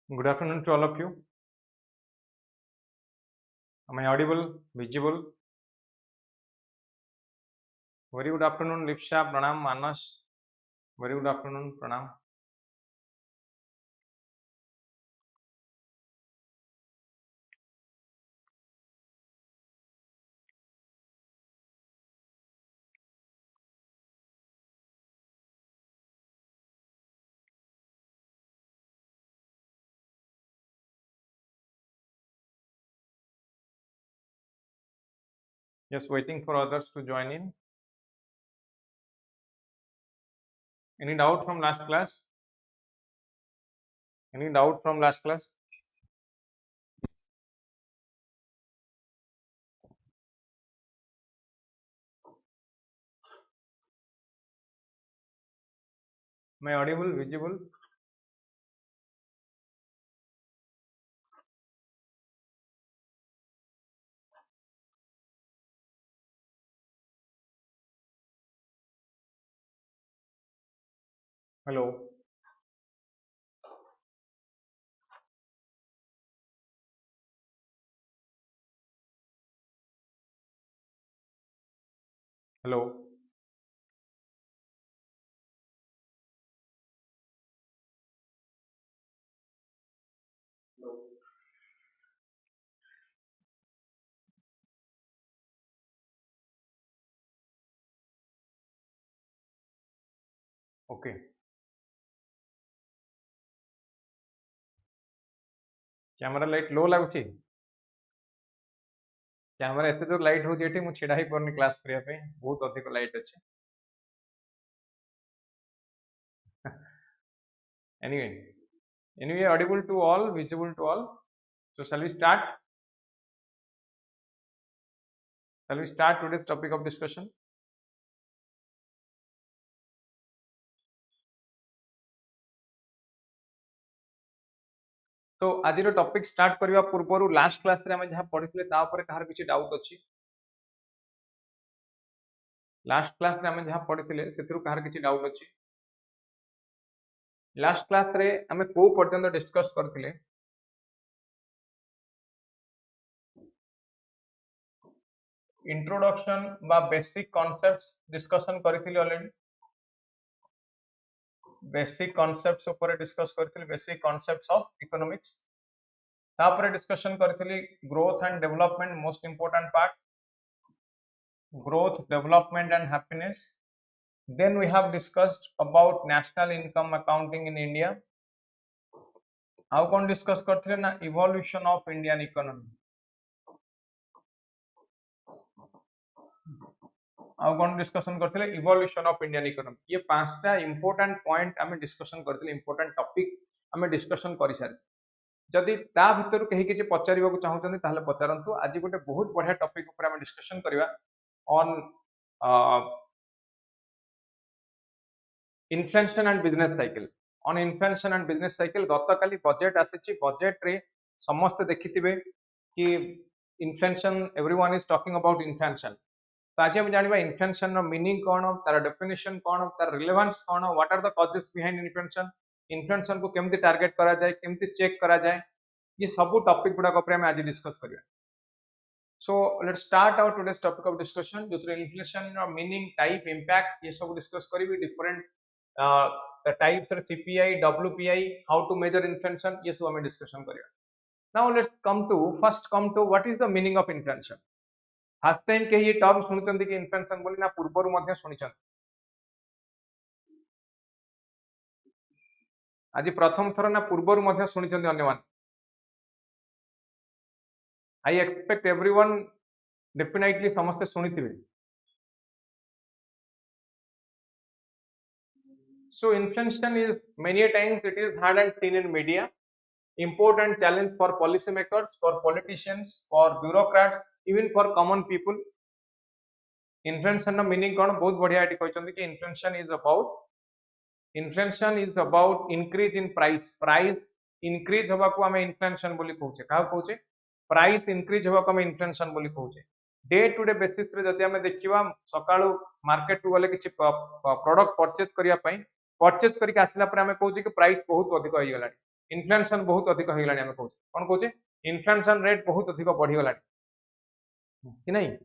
Good afternoon to all of you. Am I audible, visible? Very good afternoon, Lipsha, Pranam, Manas. Very good afternoon, Pranam. Just waiting for others to join in. Any doubt from last class? Any doubt from last class? Am I audible, visible? Hello. Hello. Okay. Camera light low laguchi. Camera एते जो light हो जेठी मु छिडा ही परनी class करिया पे बहुत अधिक light अछि. Anyway, audible to all, visible to all. So shall we start? Shall we start today's topic of discussion? तो आज टॉपिक स्टार्ट करने पूर्व लास्ट क्लास रे जहाँ पढ़ी कहार किसी डाउट अच्छी लास्ट क्लास रे जहाँ पढ़ी कहार किसी डाउट अच्छी लास्ट क्लास रे आमे को पर्यंत डिस्कस करथिले इंट्रोडक्शन बा बेसिक कॉन्सेप्ट्स डिस्कशन करथिले ऑलरेडी बेसिक कॉन्सेप्ट्स ऊपर डिस्कस करथिले बेसिक कॉन्सेप्ट्स ऑफ इकोनॉमिक्स तापर डिस्कशन करथिले growth and development most important part growth development and happiness. Then we have discussed about national income accounting in India. How can discuss करते ना evolution of Indian economy. How can discussion करते evolution of Indian economy. ये पांचटा important point हमें discussion करते important topic हमें discussion करी सारी. जदि ता भितर कहीं किसी पचारिबा को चाहूचंदी ताहले पचारंतु. आज गोटे बहुत बढ़िया टॉपिक ऊपर हमें डिस्कशन करबा on inflation and business cycle. On inflation and business cycle गतकाली बजेट आसीची बजेट रे समस्त देखिथिबे कि inflation everyone is talking about inflation. तो आज हम जानिबा inflation रो मीनिंग कोन तार डेफिनेशन कोन तार रिलेवेंस कोन what are the causes behind inflation inflation को केमति टारगेट करा जाय केमति चेक करा जाय ये सब टॉपिक गुडा को हम आज डिस्कस करबा. So let's start our today's topic of discussion. जो inflation meaning type impact ये सब discuss करेंगे different the types are CPI, WPI, how to measure inflation ये सब हमें discussion करेंगे. Now let's come to what is the meaning of inflation. First time के ये term सुनते कि inflation बोली ना पूर्वरु मध्य सुनिचन. आज प्रथम थर ना पूर्वरु मध्य सुनिचन अन्यमान. I expect everyone definitely समस्ते सुनिथिबे. So inflation is many times it is heard and seen in media. Important challenge for policymakers, for politicians, for bureaucrats, even for common people. Inflation no meaning कौन बहुत बढ़िया eighty कहचंदी कि inflation is about increase in price. Price increase हवा को हमें inflation बोली कहूचे. कहा कहूचे? Price increase हवा को हमें inflation बोली कहूचे. डे टू डे बेसिस रे जति हमें देखिबा सकाळू मार्केट टू गले किछि प्रोडक्ट परचेज करिया पई परचेज करके आसला पर हमें कहूचे कि प्राइस बहुत अधिक हो गलानी. इन्फ्लेशन बहुत अधिक हो गलानी आमे कहूचे कोन कहूचे इन्फ्लेशन रेट बहुत अधिक बढ़ी गलानी कि नहीं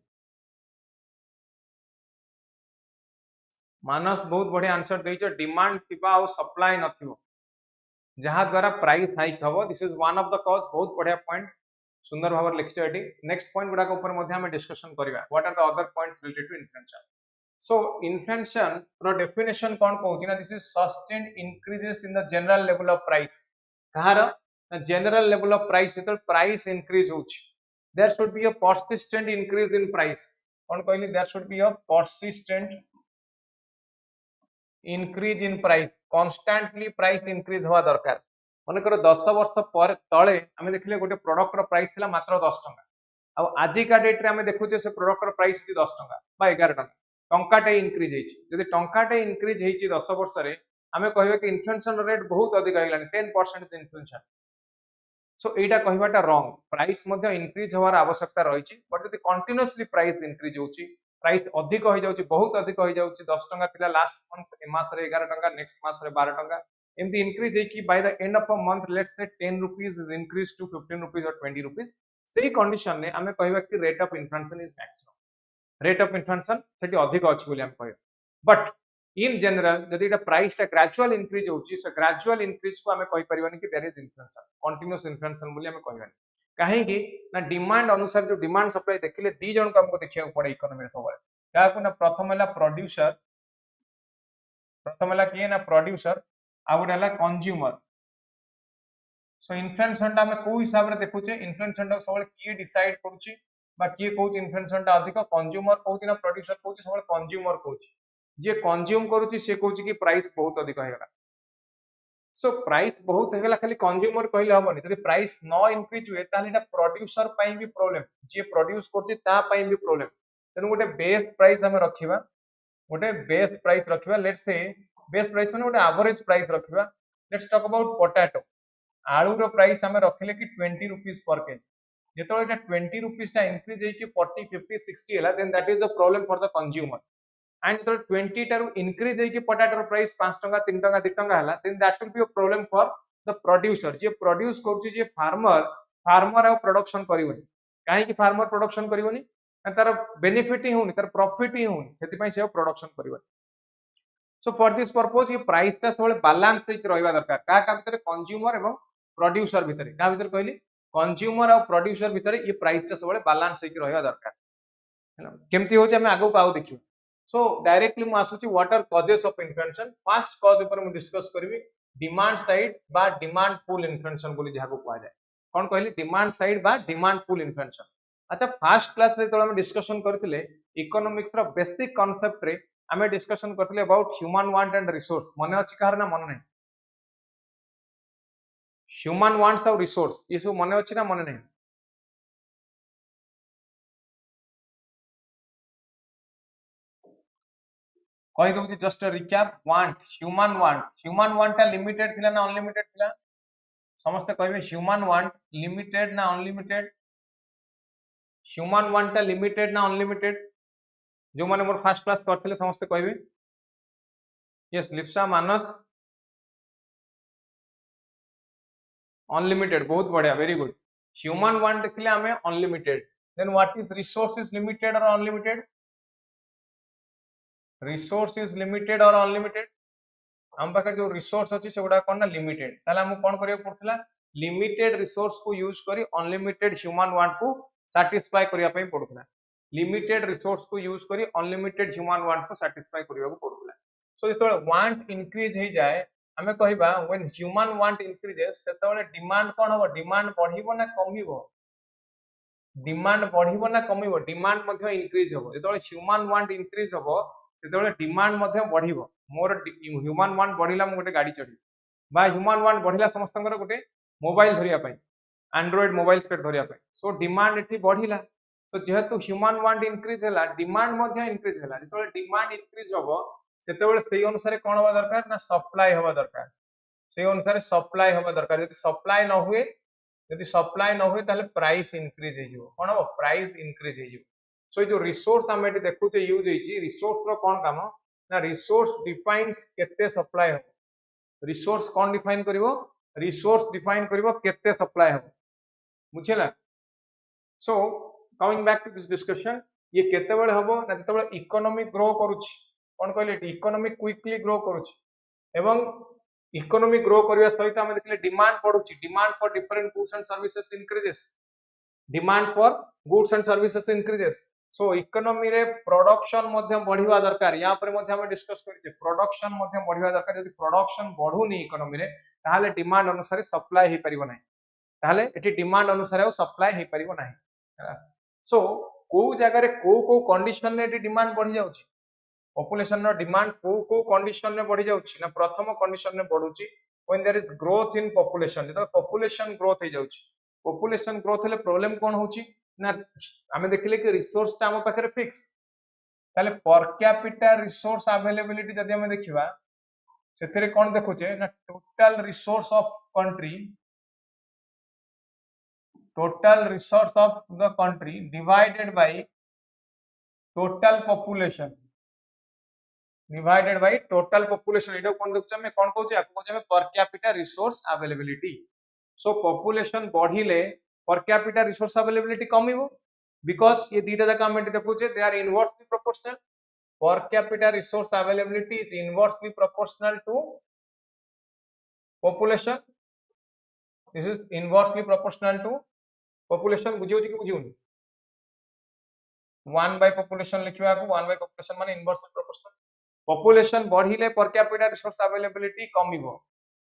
मानस बहुत बढ़िया आंसर देइछ डिमांड थिबा और सप्लाई नथिबो जहाँ द्वारा प्राइस हाइक हबो this is one of the cause बहुत बढ़िया पॉइंट सुंदर भाव लिखिछ एटी नेक्स्ट पॉइंट गुडा ऊपर मध्ये हम डिस्कशन करबा what are the other points related to inflation so inflation रो डेफिनेशन कोन कहूची ना this is sustained increases in the general level of price कहार जनरल लेवल ऑफ प्राइस जेतो प्राइस इंक्रीज होची there should be a persistent increase in price कोन कहली there should be a persistent increase in price constantly price increase हवा दरकार मनकर 10 वर्ष पर तळे आमे देखले गोटे प्रोडक्ट रो प्राइस थिला मात्र 10 टंका आ आजि का डेट रे आमे देखुचे से प्रोडक्ट रो प्राइस 10 टंका बा 11 टंका टंकाटे इंक्रीज हेची जदि टंकाटे इंक्रीज हेची 10 वर्ष रे आमे कहबे कि इन्फ्लेशन रेट बहुत अधिक आइलानी 10% इन्फ्लेशन सो एटा कहबाटा रॉन्ग प्राइस मध्ये इंक्रीज होवार आवश्यकता रहिची बट जदि कंटीन्यूअसली प्राइस इंक्रीज होची प्राइस अधिक हो जाउची बहुत अधिक हो जाउची 10 टंका थिला लास्ट मंथ ए मास रे 11 टंका नेक्स्ट मास रे 12 टंका एमती इंक्रीज है कि by the end of a month let's say 10 rupees is increase to 15 rupees और 20 रुपीस सेही कंडीशन ने आमे कहबा कि rate of inflation is maximum rate of inflation सेठी अधिक अछि बोली हम कहबा बट इन जनरल जदि एटा प्राइस टा ग्रेजुअल इंक्रीज होची सो ग्रेजुअल इंक्रीज को आमे कहि परिबानी कि there is inflation continuous inflation बोली आमे कहबानी काहे कि ना डिमांड अनुसार जो डिमांड सप्लाई देखिले दी जन को हमको देखिया पड़े इकोनॉमी सब का को ना प्रथम हला प्रोड्यूसर आ गुटे हला कंज्यूमर सो इन्फ्लेशन ता हमें को हिसाब रे देखुचे इन्फ्लेशन ता सब किए डिसाइड करूची बा किए कहूची इन्फ्लेशन ता अधिक कंज्यूमर कहूची ना प्रोड्यूसर कहूची सब कंज्यूमर कहूची जे कंज्यूम करूची से कहूची कि प्राइस बहुत अधिक हेगला सो प्राइस बहुत हेगला खाली कंज्यूमर कहले हबनी जदि प्राइस न इंक्रीज हुए ताले एटा प्रोड्यूसर पई भी प्रॉब्लम जे प्रोड्यूस करची ता पई भी प्रॉब्लम तेनु गोटे बेस प्राइस हमें रखिबा गोटे बेस प्राइस रखिबा लेट्स से बेस प्राइस माने गोटे एवरेज प्राइस रखिबा लेट्स टॉक अबाउट पोटैटो आलू रो प्राइस हमें रखिले कि 20 रुपीस पर केजी जेतो एटा 20 रुपीस ता इंक्रीज हे कि 40 50 60 हला then that is a problem for the consumer and जेतो 20 टारू इंक्रीज हे कि पोटैटो रो प्राइस 5 टंका 3 टंका 2 टंका हला then that will be a problem for the producer जे प्रोड्यूस करछि जे फार्मर आ प्रोडक्शन करिवनी काहे कि फार्मर प्रोडक्शन करिवनी तार बेनिफिट ही होनी तार प्रॉफिट ही होनी सेति पई से प्रोडक्शन करिवनी सो फॉर दिस पर्पस ये प्राइस ता सब बैलेंस होके रहबा दरकार का भीतर कंज्यूमर एवं प्रोड्यूसर भीतर का भीतर कहली कंज्यूमर और प्रोड्यूसर भीतर ये प्राइस ता सब बैलेंस होके रहबा दरकार हैना केमती होचे हम आगो पाउ देखियो सो डायरेक्टली मु आसुची what are causes of inflation first cause ऊपर मु डिस्कस करबी डिमांड साइड बा डिमांड पुल इन्फ्लेशन बोली जाको कहआ जाय कोन कहली डिमांड साइड बा डिमांड पुल इन्फ्लेशन अच्छा फर्स्ट क्लास रे तो हम डिस्कशन करथिले इकोनॉमिक्स रो बेसिक कांसेप्ट रे हमें डिस्कशन करथिले about human want and resource मने अछि कार ना मन नै ह्यूमन वांट्स और रिसोर्स ये सब मने अछि ना मन नै कहि दउची जस्ट रिकैप ह्यूमन वांट ता लिमिटेड थिला ना अनलिमिटेड थिला समस्त कहबे ह्यूमन वांट लिमिटेड ना अनलिमिटेड ह्यूमन वांट ता लिमिटेड ना अनलिमिटेड जो माने मोर फर्स्ट क्लास करथिले समस्त कहबे यस लिप्सा मानस अनलिमिटेड बहुत बढ़िया वेरी गुड ह्यूमन वांट देखिले हमें unlimited then what is resource is limited और अनलिमिटेड रिसोर्स इज लिमिटेड और अनलिमिटेड हम पाखे जो रिसोर्स अछि सेगुडा कोन ना लिमिटेड ताला हम कोन करियो पड़थला लिमिटेड रिसोर्स को यूज करी अनलिमिटेड ह्यूमन वांट को सैटिस्फाई करिया पई पड़थला लिमिटेड रिसोर्स को यूज करी अनलिमिटेड ह्यूमन वांट को सैटिस्फाई करिया को पड़थला सो जेतो वांट इंक्रीज हे जाए हमें कहबा व्हेन ह्यूमन वांट इंक्रीजेस सेतोले डिमांड कोन हो डिमांड बढ़िबो ना कमिबो डिमांड बढ़िबो ना कमिबो डिमांड मध्ये इंक्रीज हो जेतो ह्यूमन वांट इंक्रीज हो सेतोले डिमांड मध्ये बढ़िबो मोर ह्यूमन वांट बढ़िला म गोटे गाड़ी चढ़ी बा ह्यूमन वांट बढ़िला समस्तंकर गोटे मोबाइल धरिया पई एंड्रॉइड मोबाइल सेट धरिया पई सो डिमांड एठी बढ़िला तो जेहेतु ह्यूमन वांट इंक्रीज हला डिमांड मध्ये इंक्रीज हला जेतो डिमांड इंक्रीज होबो सेतेबेले सेही अनुसार कोन होबा दरकार ना सप्लाई होबा दरकार सेही अनुसार सप्लाई होबा दरकार यदि सप्लाई न हुए ताले प्राइस इंक्रीज हे जिवो कोन हो प्राइस इंक्रीज हे जिवो सो जो रिसोर्स हम एटी देखुते यूज हेची रिसोर्स रो कोन काम ना रिसोर्स डिफाइन्स केते सप्लाई हो रिसोर्स कोन डिफाइन करिवो रिसोर्स डिफाइन करिवो केते सप्लाई हो बुझिला। So coming back to this discussion ये केते बेले हबो ना जते बेले इकोनॉमी ग्रो करूची कोन कहले इकोनॉमी क्विकली ग्रो करूची एवं इकोनॉमी ग्रो करबा सहित हम देखले डिमांड पडुची demand for different goods and services increases demand for goods and services increases. So economy रे प्रोडक्शन मध्य बढ़िवा दरकार या पर मध्य हम डिस्कस करिचे प्रोडक्शन मध्य बढ़िवा दरकार यदि प्रोडक्शन बढ़ुनी इकोनॉमी रे ताहाले डिमांड अनुसार सप्लाई हे परिबो नाही ताहाले एटी डिमांड अनुसार सप्लाई हे परिबो नाही। सो को जगह रे को कंडीशन रे डिमांड बढ़ी जाउची पॉपुलेशन रो डिमांड को कंडीशन रे बढ़ी जाउची ना प्रथम कंडीशन रे बढ़ुची when there is growth in population जब पॉपुलेशन ग्रोथ हे जाउची पॉपुलेशन ग्रोथ हेले प्रॉब्लम कोन होची ना आमे देखले कि रिसोर्स ता हम पाखरे फिक्स ताले पर कैपिटा रिसोर्स अवेलेबिलिटी जदि हमें देखिबा सेथरे कोन देखुचे ना total resource of the country divided by total population एटा कोन देखुचे हमें कोन कहूचे आपको कहूचे हमें per capita resource availability. So population बढ़िले पर कैपिटा रिसोर्स अवेलेबिलिटी कमिवो बिकॉज़ ये दीटा जका हम देखुचे they are inversely proportional per capita resource availability is inversely proportional to population. This is inversely proportional to population बुझियो कि बुझियोनी 1 by population लिखिबा को 1 by population माने inversely proportional population बढ़िले per capita resource availability कमिवो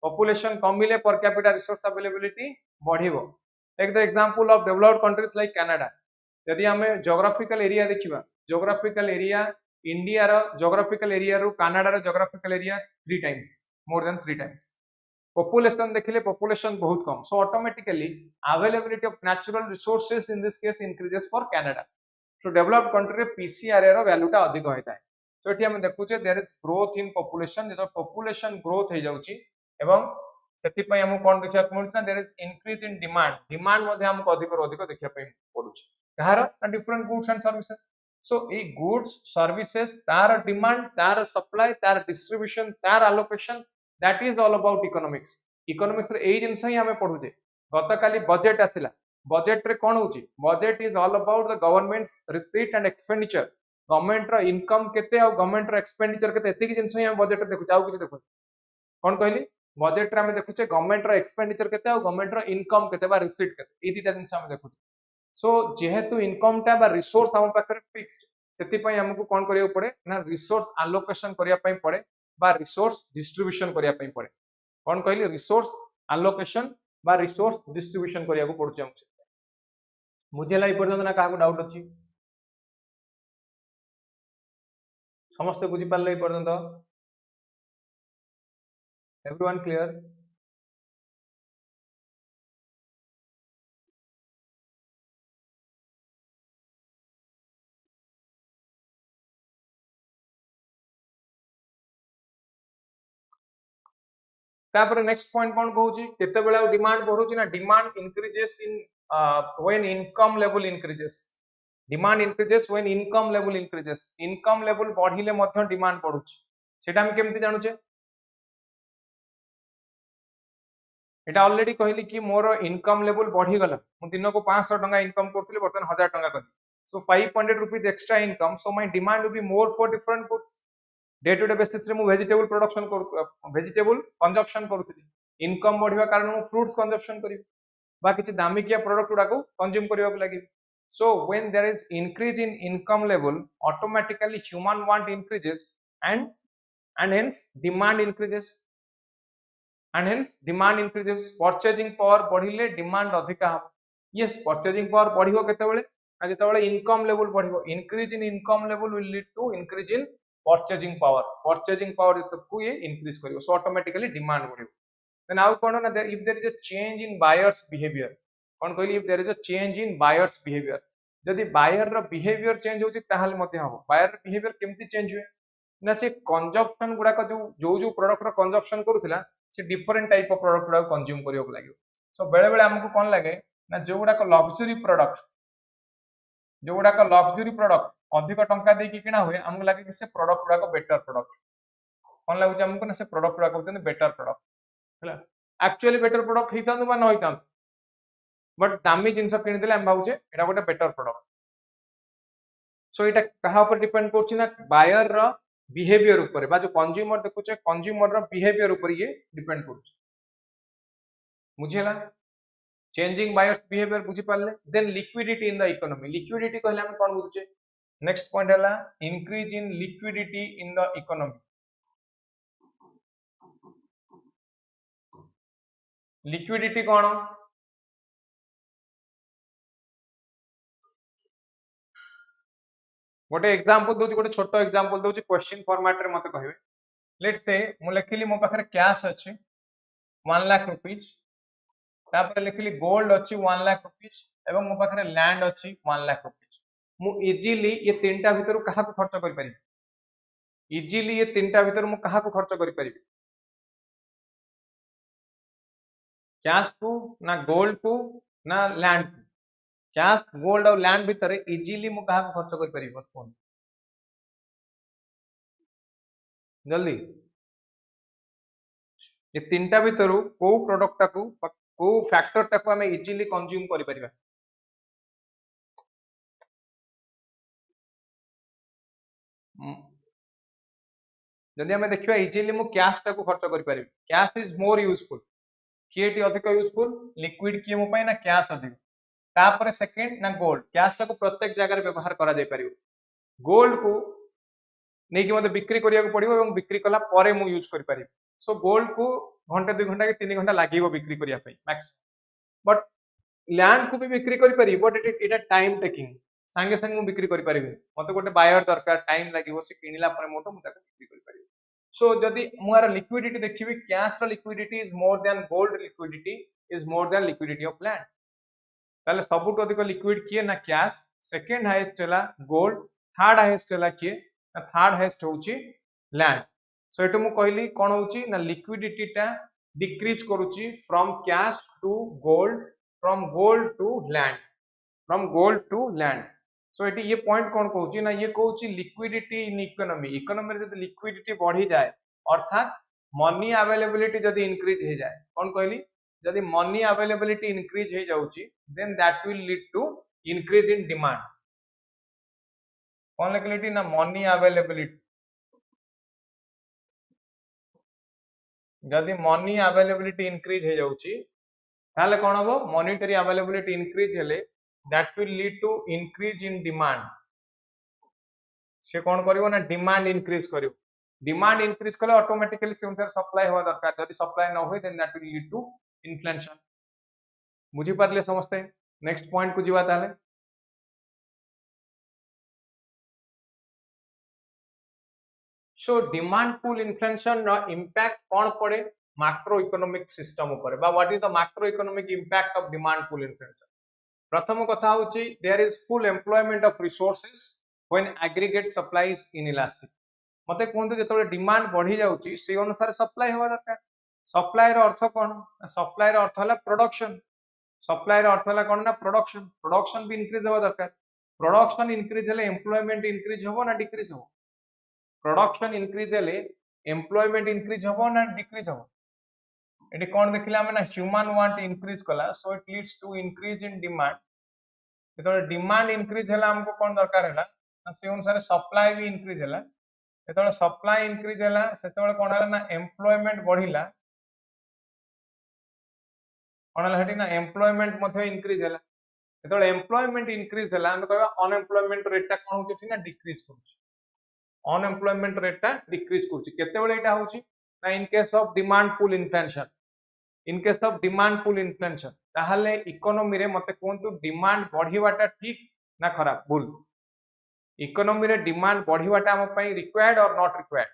population कमिले per capita resource availability बढ़िवो। Take the example of developed countries like Canada यदि हमें geographical area देखिबा geographical area India रो geographical area रो Canada रो geographical area 3 times more than 3 times population देखिले population बहुत कम so automatically availability of natural resources in this case increases for Canada so developed country रे PCRA रो value टा अधिक होइता है so एठी हम देखुचे there is growth in population जो population growth हे जाउची एवं सेति पय हम कोन देखिया मिलछ ना there is increase in demand मध्ये हमको अधिक रो अधिक देखिया पय पडुची कहार different goods and services so a goods services तार demand तार supply तार distribution तार allocation that is all about economics रे एई जिंस ही हमें पढुजे गत काली बजेट आसिला बजेट रे कोन होची budget is all about the government's receipt and expenditure government रो इनकम केते और गवर्नमेंट रो एक्सपेंडिचर केते एति कि जिंस ही हम बजेट रे देखु जाउ कि देखु कोन कहली बजेट रे हम देखुचे गवर्नमेंट रो एक्सपेंडिचर केते और गवर्नमेंट रो इनकम केते बा रिसीट केते एई दिटा जिंस हम देखु सो जेहेतु इनकम टा बा रिसोर्स हम पाखरे फिक्स्ड सेति पय हमकु कोन करियो पड़े ना रिसोर्स एलोकेशन करिया पय पड़े बा रिसोर्स डिस्ट्रीब्यूशन करिया पय पड़े कोन कहली रिसोर्स एलोकेशन बा रिसोर्स डिस्ट्रीब्यूशन करिया को पड़छ हमसे मुझे लाई पर्यंत ना काको डाउट अछि समस्त बुझी पाले पर्यंत एवरीवन क्लियर तापर नेक्स्ट पॉइंट कोन कहूची केते बेला डिमांड बढ़ुची ना demand increases in when income level increases demand increases when income level बढ़िले मध्य डिमांड बढ़ुची सेटा हम केमति जानुचे एटा ऑलरेडी कहली कि मोर इनकम लेवल बढ़ी गला मु दिन को 500 टंका इनकम करथले बर्तन 1000 टंका कर so 500 rupees extra income so my demand will be more for different goods day to day basis रे मु वेजिटेबल प्रोडक्शन कर वेजिटेबल कंजप्शन करूथली इनकम बढ़िवा कारण मु फ्रूट्स कंजप्शन करी बा किछि दामिकिया प्रोडक्ट गुडा को कंज्यूम करिवा को लागि so when there is increase in income level automatically human want increases and hence demand increases purchasing power बढ़िले demand अधिका हम yes purchasing power बढ़िबो केते बेले आ जेते बेले income level बढ़िबो increase in income level will lead to increase in purchasing power को ये increase करियो so automatically demand बढ़िबो then how कोन ना if there is a change in buyers behavior कोन कहली if there is a change in buyers behavior जदि buyer रो behaviour change होची ताहाल मध्ये हबो buyer रो behaviour केमति change हुए ना से कंजप्शन गुडा का जो प्रोडक्ट रो कंजप्शन करूथिला से डिफरेंट टाइप ऑफ प्रोडक्ट गुडा कंज्यूम करियो लागियो सो बेले बेले हमको कोन लागे ना जो गुडा का लग्जरी प्रोडक्ट अधिक टंका दे कि किना हुए हमको लागे कि से प्रोडक्ट गुडा को बेटर प्रोडक्ट कोन लागु हमको ना से प्रोडक्ट गुडा कहते बेटर प्रोडक्ट हला एक्चुअली बेटर प्रोडक्ट होता बा न होता बट दामी जिनस किणिदेले हम भावुचे एटा गोटे बेटर प्रोडक्ट सो एटा कहा ऊपर डिपेंड करछि ना बायर रो बिहेवियर ऊपर बा जो कंज्यूमर देखुचे कंज्यूमर रो बिहेवियर ऊपर ये डिपेंड करछि बुझिला चेंजिंग बायर्स बिहेवियर बुझी पाले then liquidity in the economy liquidity कहले हम कोन बुझुचे नेक्स्ट पॉइंट हला increase in liquidity in the economy liquidity कोन गोटे एग्जांपल दोची गोटे छोटो एग्जांपल दोची क्वेश्चन फॉर्मेट रे मते कहबे लेट्स से मु लिखिली मो पाखरे कैश अछि 1 लाख रुपीस तापर लिखिली गोल्ड अछि 1 लाख रुपीस एवं मो पाखरे लैंड अछि 1 लाख रुपीस मु इजीली ये तीनटा भीतर कहा को खर्च करि परिबे इजीली ये तीनटा भीतर मु कहा को खर्च करि परिबे कैश को ना गोल्ड को ना लैंड को कैश गोल्ड और लैंड भीतर इजीली मु कहा को खर्च करि परिबे फोन जल्दी ये तीनटा भीतर को प्रोडक्ट टाकू को फैक्टर टाकू हमें इजीली कंज्यूम करि परिबा जदि हमें देखिबा इजीली मु कैश टाकू खर्च करि परिबे कैश इज मोर यूजफुल किएटी अधिक यूजफुल लिक्विड किए मो पई ना कैश अधिक तापर सेकंड ना गोल्ड कैश टाकू प्रत्येक जगह रे व्यवहार करा जाय परिबो गोल्ड को नहीं कि मते बिक्री करिया को पड़िबो एवं बिक्री कला परे मु यूज करि परिबे सो गोल्ड को घंटे 2 घंटा के 3 घंटा लागिवो बिक्री करिया पई मैक्स बट लैंड को भी बिक्री करि परिबो बट इट टाइम टेकिंग संगे संगे मु बिक्री करि परिबे मते गोटे बायर दरकार टाइम लागिवो से किनिला परे मोटो मु ताको बिक्री करि परिबे सो जदि मुआर लिक्विडिटी देखिबी कैश रो liquidity is more than gold liquidity is more than liquidity of land ताले सबुठ अधिक लिक्विड किए ना कैश सेकंड हाईएस्ट हला गोल्ड थर्ड हाईएस्ट हला किए ना थर्ड हाईएस्ट होउची लैंड सो एटु मु कहली कोन होउची ना लिक्विडिटी टा डिक्रीज करूची from cash to gold from gold to land from gold to land so एटी ये पॉइंट कोन कहूची ना ये कहूची लिक्विडिटी इन इकोनॉमी इकोनॉमी रे जदी लिक्विडिटी बढ़ी जाए अर्थात मनी अवेलेबिलिटी जदी इंक्रीज हो जाए कोन कहली जदी मनी अवेलेबिलिटी इंक्रीज हो जाउची then that will lead to increase in demand कोन लिक्विडिटी ना मनी अवेलेबिलिटी जदी मनी अवेलेबिलिटी इंक्रीज हो जाउची ताले कोन हबो मॉनेटरी अवेलेबिलिटी इंक्रीज हेले that will lead to increase in demand से कौन करिवो ना डिमांड इंक्रीज करिवो डिमांड इंक्रीज कले ऑटोमेटिकली से अनुसार सप्लाई होवा दरकार यदि सप्लाई न होय then that will lead to inflation बुझी पारले समझते नेक्स्ट पॉइंट को जीवा ताले सो डिमांड पुल इन्फ्लेशन रो इंपैक्ट कोन पड़े मैक्रो इकोनॉमिक सिस्टम ऊपर बा what is the macro economic impact of demand pull inflation प्रथम कथा होची there is full employment of resources when aggregate supply is inelastic मते कोनते जेतोले डिमांड बढ़ी जाउची से अनुसार सप्लाई होवा दरकार सप्लाई रो अर्थ कोन सप्लाई रो अर्थ हला प्रोडक्शन सप्लाई रो अर्थ हला कोन ना प्रोडक्शन प्रोडक्शन भी इंक्रीज होवा दरकार प्रोडक्शन इंक्रीज हेले एम्प्लॉयमेंट इंक्रीज होबो ना डिक्रीज होबो प्रोडक्शन इंक्रीज हेले एम्प्लॉयमेंट इंक्रीज होबो ना डिक्रीज होबो एटी कोन देखिला हम ना ह्यूमन वांट इंक्रीज कला so it leads to increase in demand जेतो डिमांड इंक्रीज हला हमको कोन दरकार हला से अनुसार सप्लाई भी इंक्रीज हला जेतो सप्लाई इंक्रीज हला सेतो कोन हला ना एम्प्लॉयमेंट बढ़िला कोन हला हटी ना एम्प्लॉयमेंट मध्ये इंक्रीज हला जेतो एम्प्लॉयमेंट इंक्रीज हला हम कहबा अनएम्प्लॉयमेंट रेट ता कोन होची ना डिक्रीज करछि अनएम्प्लॉयमेंट रेट ता डिक्रीज करछि केते बेले एटा होची ना in case of demand pull inflation in case of demand pull inflation ताहले इकोनॉमी रे मते कोनतु डिमांड बढ़ीवाटा ठीक ना खराब भूल इकोनॉमी रे डिमांड बढ़ीवाटा हम पई रिक्वायर्ड और नॉट रिक्वायर्ड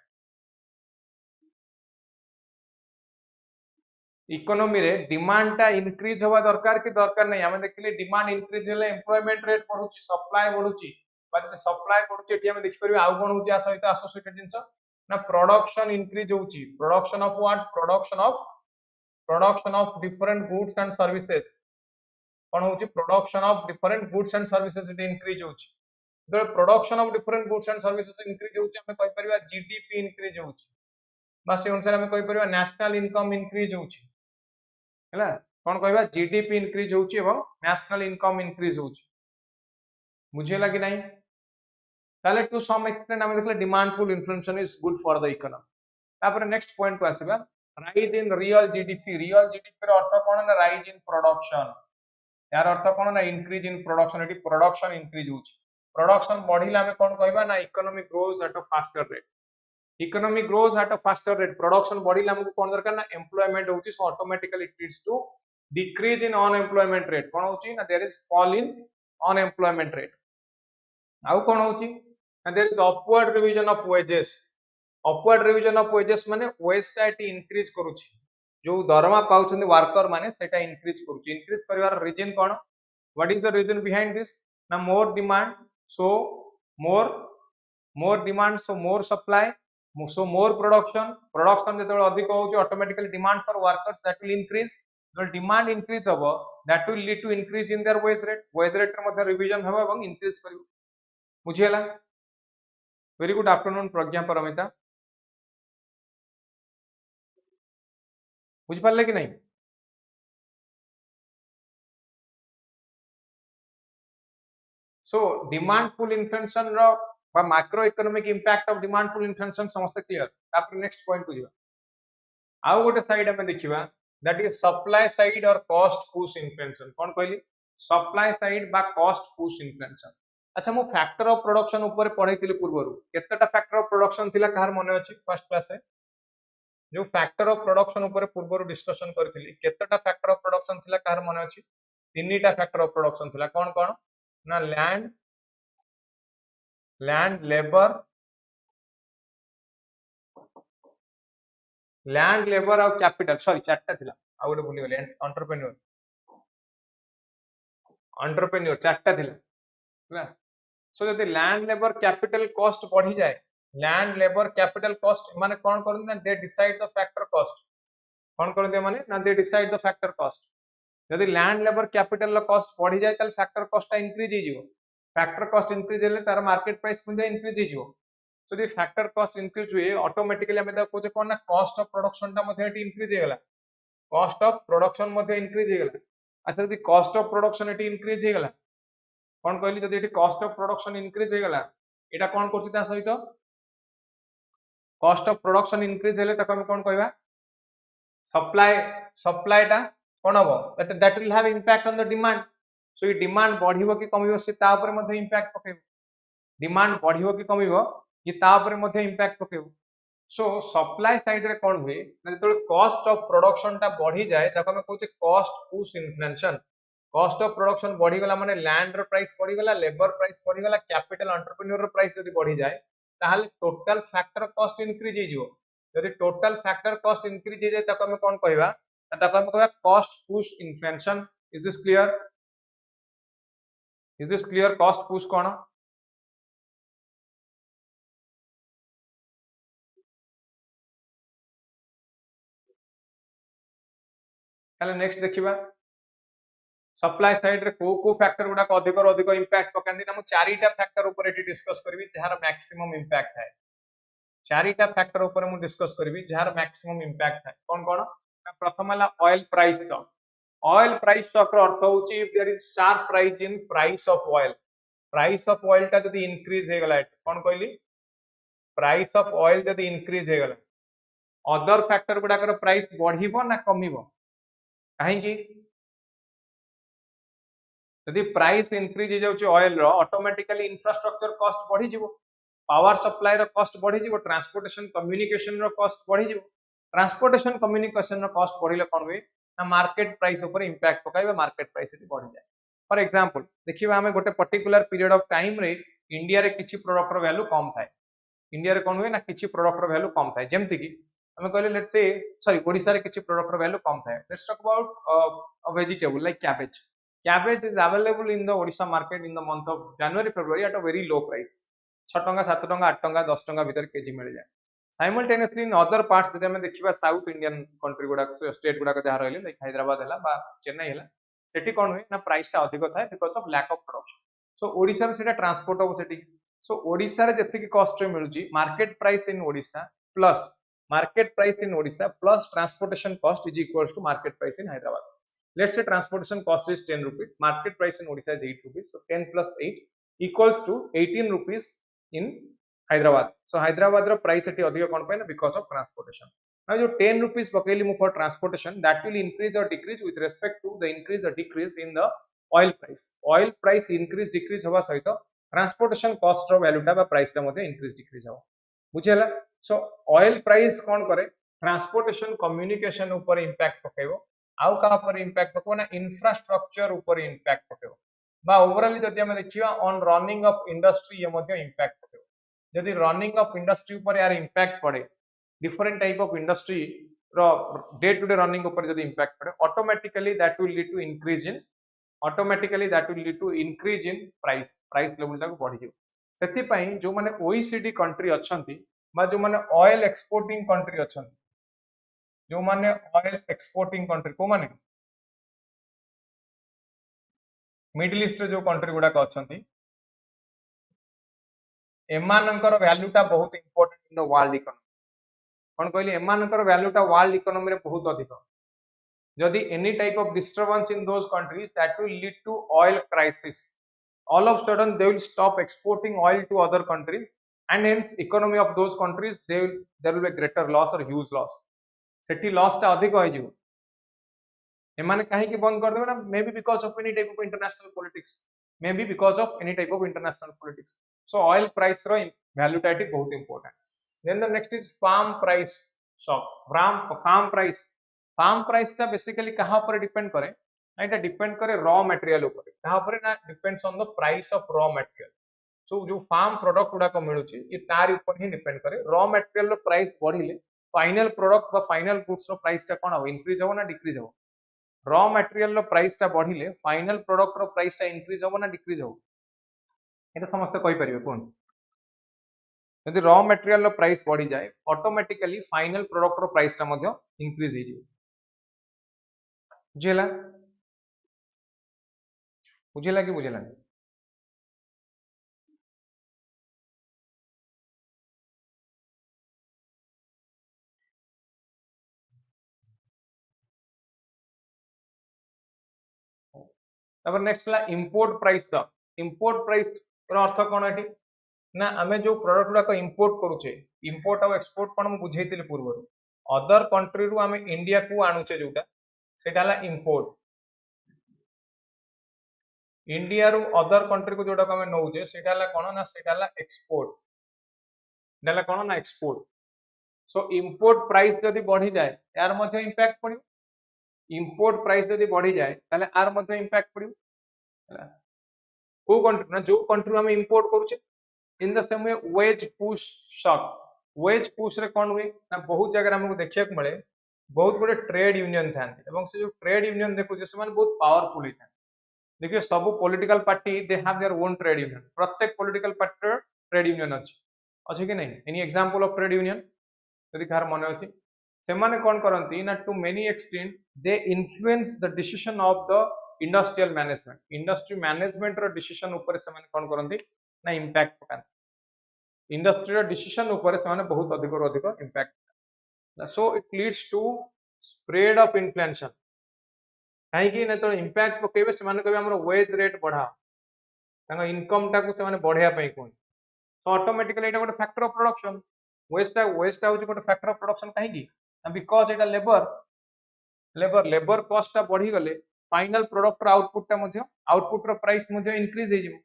इकोनॉमी रे डिमांड टा इंक्रीज होवा दरकार कि दरकार नहीं हमें देखिले डिमांड इंक्रीज हेले एम्प्लॉयमेंट रेट बढ़ुची सप्लाई बढ़ुची बात सप्लाई बढ़ुची एटी हम देखि परबे आउ कोन होची आ सहित एसोसिएटेड जिंस ना प्रोडक्शन इंक्रीज होची production of what production of different goods and services कोन होची production of different goods and services it increase होची the production of different goods and services increase होची हमें कहि परबा जीडीपी इंक्रीज होची बस ए अनुसार हमें कहि परबा नेशनल इनकम इंक्रीज होची है कौन कहवा जीडीपी इंक्रीज होउची एवं नेशनल इनकम इंक्रीज होउची बुझे लगी नहीं ताले टू सम एक्सटेंट हम देखले demand pull inflation is good for the economy तापर नेक्स्ट पॉइंट को आसीबा राइज इन रियल जीडीपी रो अर्थ कोन ना राइज इन प्रोडक्शन यार अर्थ कोन ना इंक्रीज इन प्रोडक्शन एटी प्रोडक्शन इंक्रीज होउची प्रोडक्शन बढ़िला हमें कोन कहबा ना economy grows at a faster rate economy grows at a faster rate production बढ़िला हमको कोन दरकार ना एम्प्लॉयमेंट होउची so automatically it leads to decrease in unemployment rate कोन होउची ना there is fall in unemployment rate आउ कोन होउची ना there is upward revision of wages upward revision of wages माने वेज टा एटी इंक्रीज करूची जो दरमा पाउछन वर्कर माने सेटा इंक्रीज करूची इंक्रीज करिवार रीजन कोन what is the reason behind this ना more demand so more demand so more supply so more production जेतबे अधिक होउची automatically demand for workers that will increase जो डिमांड इंक्रीज हबो that will lead to increase in their wage rate रे मध्ये revision हबो एवं इंक्रीज करिवो बुझियला very good afternoon Pragya Paramita बुझ पाले कि नहीं सो डिमांड पुल इन्फ्लेशन रो बा macro economic impact of demand pull inflation समस्त क्लियर आफ्टर नेक्स्ट पॉइंट को जीवा आउ गोटे साइड हमें देखिबा दैट इज सप्लाई साइड और कॉस्ट पुश इन्फ्लेशन कोन कहली सप्लाई साइड बा कॉस्ट पुश इन्फ्लेशन अच्छा मु फैक्टर ऑफ प्रोडक्शन ऊपर पढैतिली पूर्वरु केतेटा फैक्टर ऑफ प्रोडक्शन थिला कहार मने अछि फर्स्ट क्लास रे जो फैक्टर ऑफ प्रोडक्शन ऊपर पूर्वरु डिस्कशन करथिली केतेटा फैक्टर ऑफ प्रोडक्शन थिला कहार मने अछि तीनटा फैक्टर ऑफ प्रोडक्शन थिला कोन कोन ना लैंड लेबर और कैपिटल सॉरी चारटा थिला आ गोटे भूली गेले एंटरप्रेन्योर चारटा थिला सो यदि लैंड लेबर कैपिटल कॉस्ट बढ़ी जाए लैंड लेबर कैपिटल कॉस्ट माने कोन करन ना they decide the factor cost कोन करन दे माने ना they decide the factor cost यदि लैंड लेबर कैपिटल कॉस्ट बढ़ी जाए तल फैक्टर कॉस्ट इंक्रीज ही जीवो फैक्टर कॉस्ट इंक्रीज हेले तार मार्केट प्राइस मध्ये इंक्रीज ही जीवो so the factor cost increase हुए automatically हमें देखो जे कोन ना cost of production टा मध्ये एटी increase हे गला cost of production मध्ये increase हे गला अच्छा यदि cost of production eighty increase हे गला कोन कहली जदि eighty cost of production increase हे गला एटा कोन करछि ता सहित cost of production increase हेले ताको हम कोन कहबा supply टा कोन हबो that will have impact on the demand so ये demand बढ़िबो कि कमिबो से ता ऊपर मध्ये impact पकेबो demand बढ़िबो कि कमिबो कि ता ऊपर मध्ये impact पकेबो सो सप्लाई साइड रे कोन हुए ना जतो कॉस्ट ऑफ प्रोडक्शन टा बढ़ी जाए ताको हम कहउचे cost push inflation cost of production बढ़ी गला माने लैंड रो प्राइस बढ़ी गला लेबर प्राइस बढ़ी गला कैपिटल एंटरप्रेन्योर रो प्राइस यदि बढ़ी जाए ताहाले टोटल फैक्टर कॉस्ट इंक्रीज हे जिवो यदि टोटल फैक्टर कॉस्ट इंक्रीज हे जाए ताको हम कोन कहबा ताको हम कहबा cost push inflation is this clear cost push कोन ताले नेक्स्ट देखिबा सप्लाई साइड रे को फैक्टर गुडा को अधिक इंपैक्ट पकांदी ना मु चारिटा फैक्टर ऊपर एटी डिस्कस करबी जहार मैक्सिमम इंपैक्ट है चारिटा फैक्टर ऊपर मु डिस्कस करबी जहार मैक्सिमम इंपैक्ट है कोन कोन प्रथम हला ऑयल प्राइस स्टॉक रो अर्थ होची if there is sharp rise in price of oil टा जदी इंक्रीज हे गला कोन कहली प्राइस ऑफ ऑयल जदी इंक्रीज हे गला अदर फैक्टर गुडा कर प्राइस बढ़िबो ना कमिबो काहे कि यदि प्राइस इंक्रीज हो जाउची ऑयल रो ऑटोमेटिकली इंफ्रास्ट्रक्चर कॉस्ट बढ़ी जीवो पावर सप्लाई रो कॉस्ट बढ़ी जीवो ट्रांसपोर्टेशन कम्युनिकेशन रो कॉस्ट बढ़ी जीवो ट्रांसपोर्टेशन कम्युनिकेशन रो कॉस्ट बढ़िले कोन होय ना मार्केट प्राइस ऊपर इंपैक्ट पकाइबे मार्केट प्राइस एटी बढ़ी जाए फॉर एग्जांपल देखिबा हमें गोटे पर्टिकुलर पीरियड ऑफ टाइम रे इंडिया रे किछि प्रोडक्ट रो वैल्यू कम थाए इंडिया रे कोन होय ना किछि प्रोडक्ट रो वैल्यू कम थाए जेमति कि हमें कहले लेट्स से सॉरी ओडिसा रे किछि प्रोडक्ट रो वैल्यू कम थाए let's talk about a vegetable like cabbage is available in the Odisha market in the month of January February at a very low price 6 टंका 7 टंका 8 टंका 10 टंका भीतर केजी मिल जाए साइमल्टेनियसली इन अदर पार्ट्स जदि हमें देखिबा साउथ इंडियन कंट्री गुडा स्टेट गुडा जहा रहले लाइक हैदराबाद हला बा चेन्नई हला सेठी कोन होय ना प्राइस टा अधिक थाए because of lack of production so Odisha रे सेटा ट्रांसपोर्ट हो सेठी सो ओडिसा रे जति की कॉस्ट रे मिलुची market price in Odisha plus market price in Odisha plus transportation cost is equals to market price in Hyderabad. Let's say transportation cost is 10 rupees, market price in Odisha is 8 rupees, so 10 plus 8 equals to 18 rupees in Hyderabad. So Hyderabad ro price ati adhika kon paina because of transportation. Now jo 10 rupees pakaili mu for transportation, that will increase or decrease with respect to the increase or decrease in the oil price. Oil price increase decrease haba saito transportation cost ro value ta ba price ta madhe increase decrease haba. बुझेला. So oil price कौन करे transportation communication ऊपर impact पकेबो आउ का ऊपर impact पकेबो ना infrastructure ऊपर impact पकेबो बा ओवरऑल जदि हम देखिबा on running of industry ये मध्ये impact पकेबो जदि running of industry ऊपर यार impact पड़े different type of industry row day to day running ऊपर जदि impact पड़े automatically that will lead to increase in price level तक बढ़ी जाउ सेति पई जो माने OECD कंट्री अछंती बा जो माने ऑयल एक्सपोर्टिंग कंट्री अछंती जो माने ऑयल एक्सपोर्टिंग कंट्री को माने मिडिल ईस्ट रे जो कंट्री गुडा का अछंती एमानकर वैल्यू ता बहुत important in the world economy कोन कहली एमानकर वैल्यू ता वर्ल्ड इकोनॉमी रे बहुत अधिक जदि any type of disturbance in those countries that will lead to oil crisis all of sudden they will stop exporting oil to other countries and hence economy of those countries there will be a greater loss or huge loss Sethi loss ता अधिक होई जिवो एमाने काहे कि बंद कर देबे ना may be because of any type of international politics may be because of any type of international politics so oil price रो वैल्यू टा बहुत important then the next is farm price shock farm price ता basically कहां पर depend करे ना depend करे raw material ऊपर कहां पर ना depends on the price of raw material so जो फार्म प्रोडक्ट गुडा को मिलुची ये तार ऊपर ही डिपेंड करे रॉ मटेरियल रो प्राइस बढ़िले फाइनल प्रोडक्ट बा फाइनल गुड्स रो प्राइस ता कोन हो इंक्रीज हो ना डिक्रीज हो रॉ मटेरियल रो प्राइस ता बढ़िले फाइनल प्रोडक्ट रो प्राइस ता इंक्रीज हो ना डिक्रीज हो एटा समस्त कहि परिबे कोन यदि रॉ मटेरियल रो प्राइस बढ़ी जाए ऑटोमेटिकली फाइनल प्रोडक्ट रो प्राइस ता मध्य इंक्रीज हो जिवो बुझेला बुझेला कि बुझेला तब नेक्स्ट ला इंपोर्ट प्राइस रो अर्थ कोन एठी ना आमे जो प्रोडक्ट गुडा को इंपोर्ट करूचे इंपोर्ट और एक्सपोर्ट कोन बुझेइतिले पूर्व अदर कंट्री रु आमे इंडिया को आणुचे जोटा सेटा ला इंपोर्ट इंडिया रु अदर कंट्री को जोटा को आमे नउचे सेटा ला कोन ना सेटा ला एक्सपोर्ट देला कोन ना एक्सपोर्ट सो इंपोर्ट प्राइस जदी बढ़ी जाए यार मध्ये इंपैक्ट पड़ियो इंपोर्ट प्राइस जदी बढ़ी जाए ताले आर मध्ये इंपैक्ट पड़ियो को कंट्री ना जो कंट्री हम इंपोर्ट करूचे in the same way wage push shock wage push रे कोन हुए ना बहुत जगह हमको देखिया को मिले बहुत बड़े ट्रेड यूनियन थांती एवं से जो ट्रेड यूनियन देखो जे समान बहुत पावरफुल है देखिए सब political party they have their own trade union प्रत्येक पॉलिटिकल पार्टी ट्रेड यूनियन अछि कि नहीं any example of trade union यदि कार मन अछि से माने कोन करंती ना to many extent they influence the decision of the industrial management industry management रो डिसीजन ऊपर से माने कोन करंती ना इंपैक्ट पकान इंडस्ट्रियल डिसीजन ऊपर से माने बहुत अधिक impact so it leads to spread of inflation काहे कि ना तो इंपैक्ट पकेबे से माने कहबे हमर वेज रेट बढ़ा तांगा इनकम टा को से माने बढ़िया पई कोन सो ऑटोमेटिकली एटा गोटे फैक्टर ऑफ प्रोडक्शन वेस्ट होची गोटे फैक्टर ऑफ प्रोडक्शन काहे कि बिकॉज़ एटा लेबर कॉस्ट टा बढ़ी गले फाइनल प्रोडक्ट रो आउटपुट रो प्राइस मध्ये इंक्रीज हे जिवो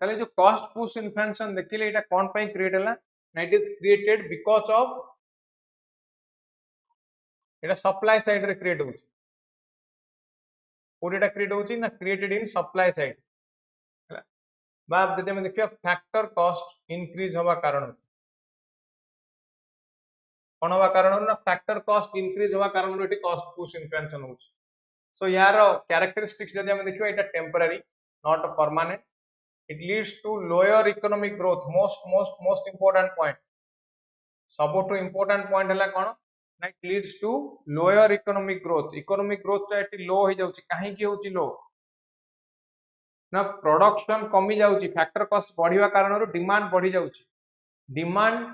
ताले जो कॉस्ट पुश इन्फ्लेशन देखिले एटा कोन पई क्रिएट हला ना it is created because of Etah supply side रे क्रिएट होची कोडेटा क्रिएट होची ना क्रिएटेड इन सप्लाई साइड हला बाप जदि हम देखिया फैक्टर कॉस्ट इंक्रीज होबा कारण कोन होबा कारण ना फैक्टर कॉस्ट इंक्रीज होबा कारण एटी कॉस्ट पुश इन्फ्लेशन होची सो यार कैरेक्टरिस्टिक्स जदि हम देखियो एटा temporary not permanent it leads to lower economic growth most important point सब तो important point हला कोन ना it leads to lower economic growth टा एटी लो हो जाउची काहे कि होची लो ना प्रोडक्शन कमी जाउची फैक्टर कॉस्ट बढ़िया कारण डिमांड बढ़ी जाउची डिमांड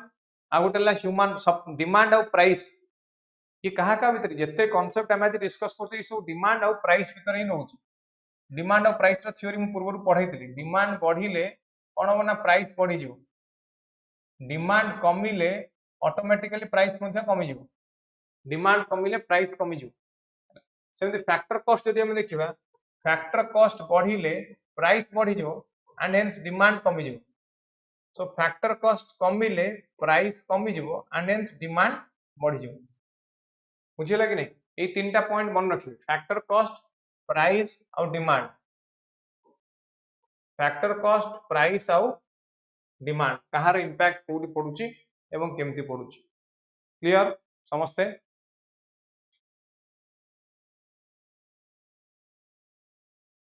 आ गोटे ह्यूमन डिमांड और प्राइस कि कहा का भीतर जिते कॉन्सेप्ट आम आज डिस्कस करते सब डिमांड और प्राइस भीतर ही नौ डिमांड और प्राइस थ्योरी मु पूर्व पढ़ाई डिमांड बढ़िले कौन हम ना प्राइस बढ़ी जीव डिमांड कमिले ऑटोमेटिकली प्राइस कमी जीव डिमांड कमिले प्राइस कमी जीव सेमती फैक्टर कॉस्ट जदि हम देखिबा फैक्टर कॉस्ट बढ़िले प्राइस बढ़ी जीव एंड हेंस डिमांड कमी जीव सो फैक्टर कॉस्ट कमिले प्राइस कमी जीव एंड हेंस डिमांड बढ़ी जीव बुझिला कि नहीं ये तीनटा पॉइंट मन रखिए फैक्टर कॉस्ट प्राइस और डिमांड फैक्टर कॉस्ट प्राइस और डिमांड कहार इंपैक्ट कोडी पडुची एवं केमती पडुची क्लियर समस्ते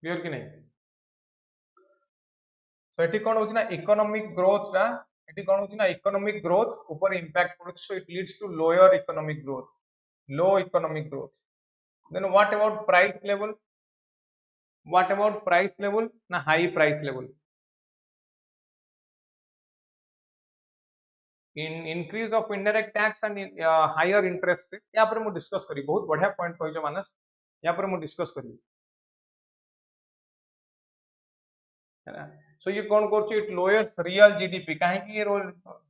क्लियर कि नहीं सो एटी कोन होची ना इकोनॉमिक ग्रोथ रा एटी कोन होची ना इकोनॉमिक ग्रोथ ऊपर इंपैक्ट पडुची so it leads to lower economic growth low economic growth then what about price level na high price level in increase of indirect tax and higher interest rate या पर मु discuss करी बहुत बढ़िया point कहै छ मानस या पर मु डिस्कस करी है सो ये कोन करछि इट लोअर्स रियल जीडीपी काहे कि ये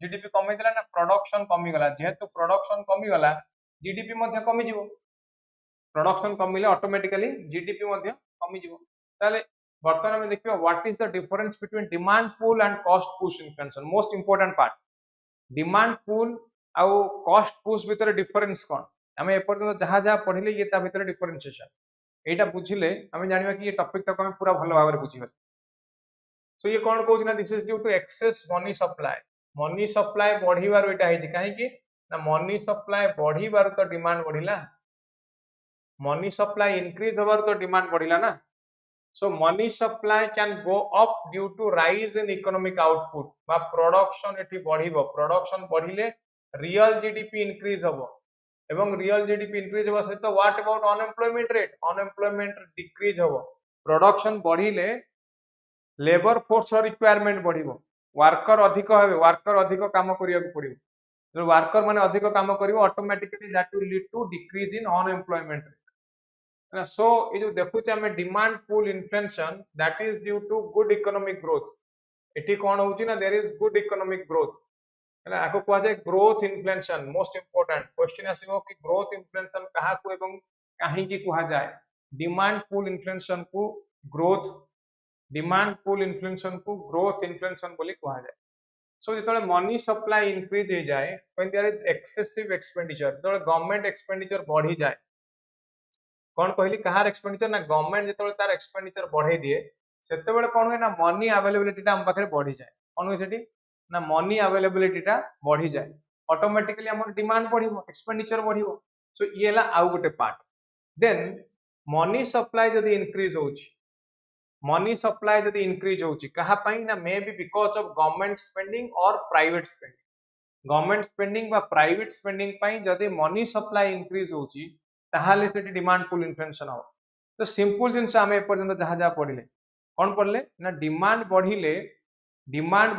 जीडीपी कमी गला ना प्रोडक्शन कमी गला जेहेतु प्रोडक्शन कमी गला जीडीपी मध्ये कमी जीवो प्रोडक्शन कमिले ऑटोमेटिकली जीडीपी मध्ये कमी जीवो ताले वर्तमान में देखियो what is the difference between demand pool and cost push inflation most important part demand pool आउ कॉस्ट पुश भीतर डिफरेंस कोन हमें एपर्यंत जहां जहां पढिले ये ता भीतर डिफरेंशिएशन एटा बुझिले हमें जानिबा कि ये टॉपिक तक हमें पूरा भलो भाबरे बुझिबा सो ये कोन कहू ना this is due to excess money supply बढ़ीबार एटा है काहे कि ना मनी सप्लाई बढ़ीबार तो डिमांड बढ़िला मनी सप्लाई इंक्रीज होबार तो डिमांड बढ़िला ना so money supply can go up due to rise in economic output बा प्रोडक्शन एठी बढ़िबो प्रोडक्शन बढ़िले रियल जीडीपी इंक्रीज होबो एवं रियल जीडीपी इंक्रीज होबा सहित व्हाट अबाउट अनएम्प्लॉयमेंट डिक्रीज होबो प्रोडक्शन बढ़िले लेबर फोर्स रिक्वायरमेंट बढ़िबो वर्कर अधिक हेबे वर्कर अधिक काम करिया पड़िबो जो वर्कर माने अधिक काम करिवो automatically that will lead to decrease in unemployment rate so ये जो देखुचे हमें demand pull inflation that is due to good economic growth एठी कोन होउची ना there is good economic growth है आको कहवा जाय growth inflation most important question आसीबो कि ग्रोथ इन्फ्लेशन कहा को एवं काहे की कहवा जाय डिमांड पूल इन्फ्लेशन को ग्रोथ डिमांड पूल इन्फ्लेशन को ग्रोथ इन्फ्लेशन बोली कहवा जाय सो जो मनी सप्लाई इंक्रीज हो जाए when there is excessive expenditure जो गवर्नमेंट एक्सपेंडिचर बढ़ी जाए कौन कहली कहार एक्सपेंडिचर ना गवर्नमेंट जो तार एक्सपेंडिचर बढ़े दिए सेते बेले कौन हुए ना मनी अवेलेबिलिटी हम पाखे बढ़ी जाए कौन हुए सेठी ना मनी अवेलेबिलिटी बढ़ी जाए ऑटोमेटिकली हमर डिमांड बढ़िबो एक्सपेंडिचर बढ़िबो सो ये ला आउ गोटे पार्ट देन मनी सप्लाई जदी इंक्रीज होउची मनी सप्लाई जदी इंक्रीज होउची कहा पई ना may be because of government spending और प्राइवेट स्पेंडिंग गवर्नमेंट स्पेंडिंग बा प्राइवेट स्पेंडिंग पई जदी मनी सप्लाई इंक्रीज होउची ताहाले सेठी डिमांड पुल इन्फ्लेशन हो तो सिंपल जिनस आमे पर्यंत जहां जहां पढिले कोन पढले ना डिमांड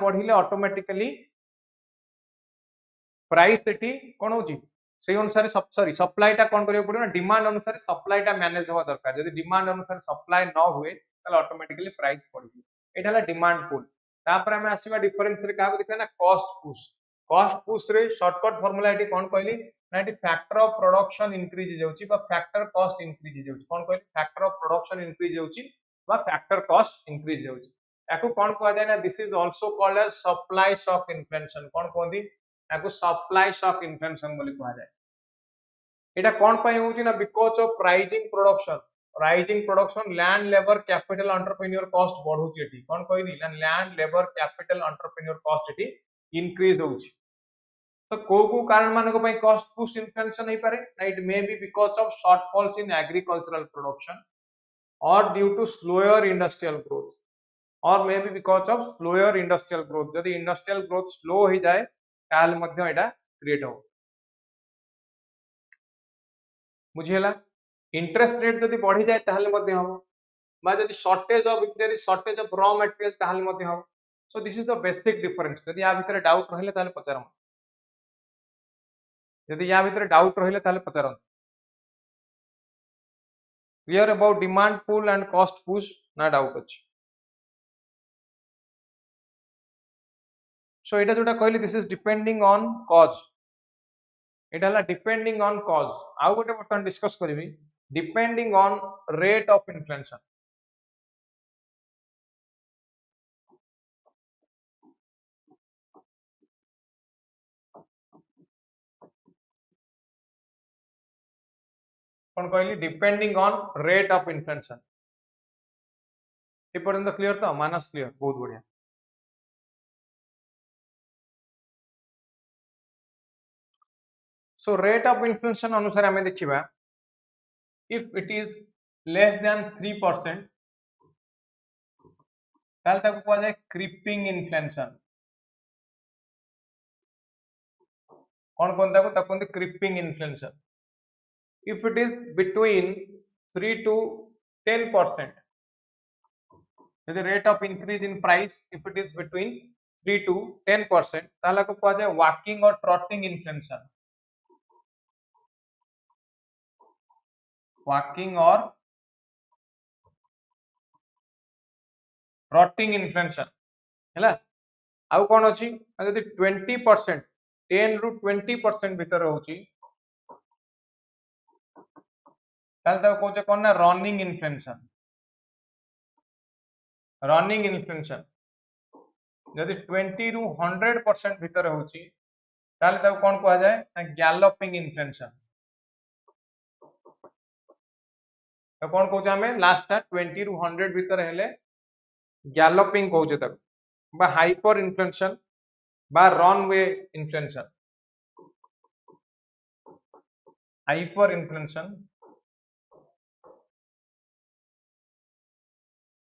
बढ़िले ऑटोमेटिकली प्राइस सेठी कोन होची से अनुसार सॉरी सप्लाई टा कोन करियो पड़ो ना डिमांड अनुसार सप्लाई टा मैनेज होवा दरकार जदी डिमांड अनुसार सप्लाई न हुए ताले ऑटोमेटिकली प्राइस पड़ि एटा ला डिमांड पुल तापर हमें आसीबा डिफरेंस रे काहा देखा ना कॉस्ट पुश रे शॉर्टकट फार्मूला एटी कोन कहली ना एटी फैक्टर ऑफ प्रोडक्शन इंक्रीज जाउची बा फैक्टर कॉस्ट इंक्रीज जाउची कोन कहली फैक्टर ऑफ प्रोडक्शन इंक्रीज जाउची बा फैक्टर कॉस्ट इंक्रीज जाउची याकू कोन कहवा जाय ना this is also called as supply shock inflation कोन कहंदी याकू सप्लाई शॉक इन्फ्लेशन बोली कहवा जाय एटा कोन पई होउची ना because of rising production land labour capital entrepreneur cost बढ़ुची एटी कोन कहली ना land labour capital entrepreneur cost एटी इंक्रीज होउची तो को कारण मानको पई कॉस्ट पुश इन्फ्लेशन नहीं पारे it may be because of shortfalls in agricultural production और due to slower industrial growth और may be because of slower industrial growth यदि इंडस्ट्रियल ग्रोथ स्लो हो जाए ताल मध्य एटा क्रिएट हो बुझिला इंटरेस्ट रेट यदि बढ़ी जाए ताल मध्य हो बा जदि shortage of if there is shortage of raw material ताहले मध्ये हो so this is the basic difference जदि या भितर डाउट रहिले ताहले पचारम जदि या भितर डाउट रहिले ताहले पचारम clear about demand pull and cost push ना डाउट अछि सो एटा जोटा कहली this is depending on cause एटा हला डिपेंडिंग ऑन कॉज आउ गोटे बर्तन डिस्कस करबी depending on rate of inflation कौन कहली depending on rate of inflation ए पर्यंत क्लियर तो मानस क्लियर बहुत बढ़िया सो रेट ऑफ इन्फ्लेशन अनुसार आम देखा if it is less than 3% कहुए क्रिपिंग इन्फ्लेशन कौन कहते creeping inflation if it is between 3 to 10% the rate of increase in price if it is between 3 to 10% ताला को कहा जाए walking or trotting inflation walking or trotting inflation हैला आउ कोन अछि यदि 20% 10 रु 20% भीतर होची ताल तो कोचे कोन ना रनिंग इन्फ्लेशन यदि 20 रु 100% भीतर होची ताल तो कोन कहा जाए गैलोपिंग इन्फ्लेशन तो कौन कहते हैं लास्ट 20 रु 100 भीतर हेले गैलोपिंग कहते तक बा हाइपर इन्फ्लेशन बा रनवे इन्फ्लेशन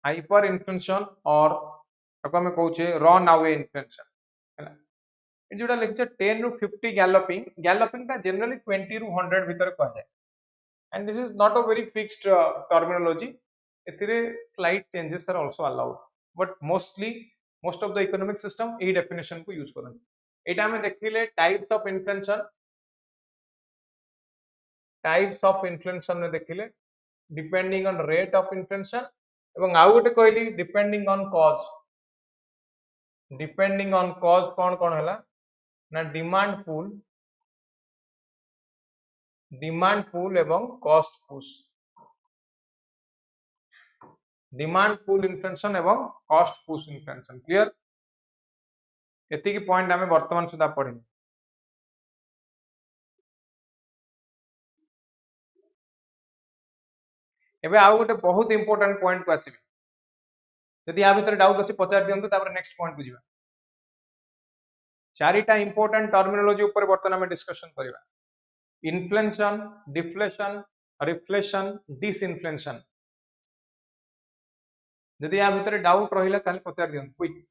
हाइपर इन्फ्लेशन और आम कहे रन अवे इन्फ्लेशन जोटा लिखे 10 रु 50 गैलोपिंग टा जनरली 20 रु 100 भीतर कहा जाए and this is not a very fixed terminology एथिरे slight changes are also allowed but most of the economic system A definition को यूज करन एटा हमें देखिले टाइप्स ऑफ इन्फ्लेशन में देखिले depending on rate of inflation एवं आउ गोटे कहली डिपेंडिंग ऑन कॉज कौन हैला ना डिमांड पुल एवं cost push demand pull inflation एवं कॉस्ट पुश इन्फ्लेशन क्लियर एति की पॉइंट हमें वर्तमान सुधा पढ़ी एबे आउ गोटे बहुत इंपोर्टेंट पॉइंट को आसीबे यदि या भीतर डाउट अछि पचार दियंतु तापर नेक्स्ट पॉइंट को जिबा चारिटा इंपोर्टेंट टर्मिनोलॉजी ऊपर वर्तमान में डिस्कशन करिबा इन्फ्लेशन डिफ्लेशन रिफ्लेशन डिसइन्फ्लेशन यदि या भीतर डाउट रहिला ताले पचार दियंतु क्विक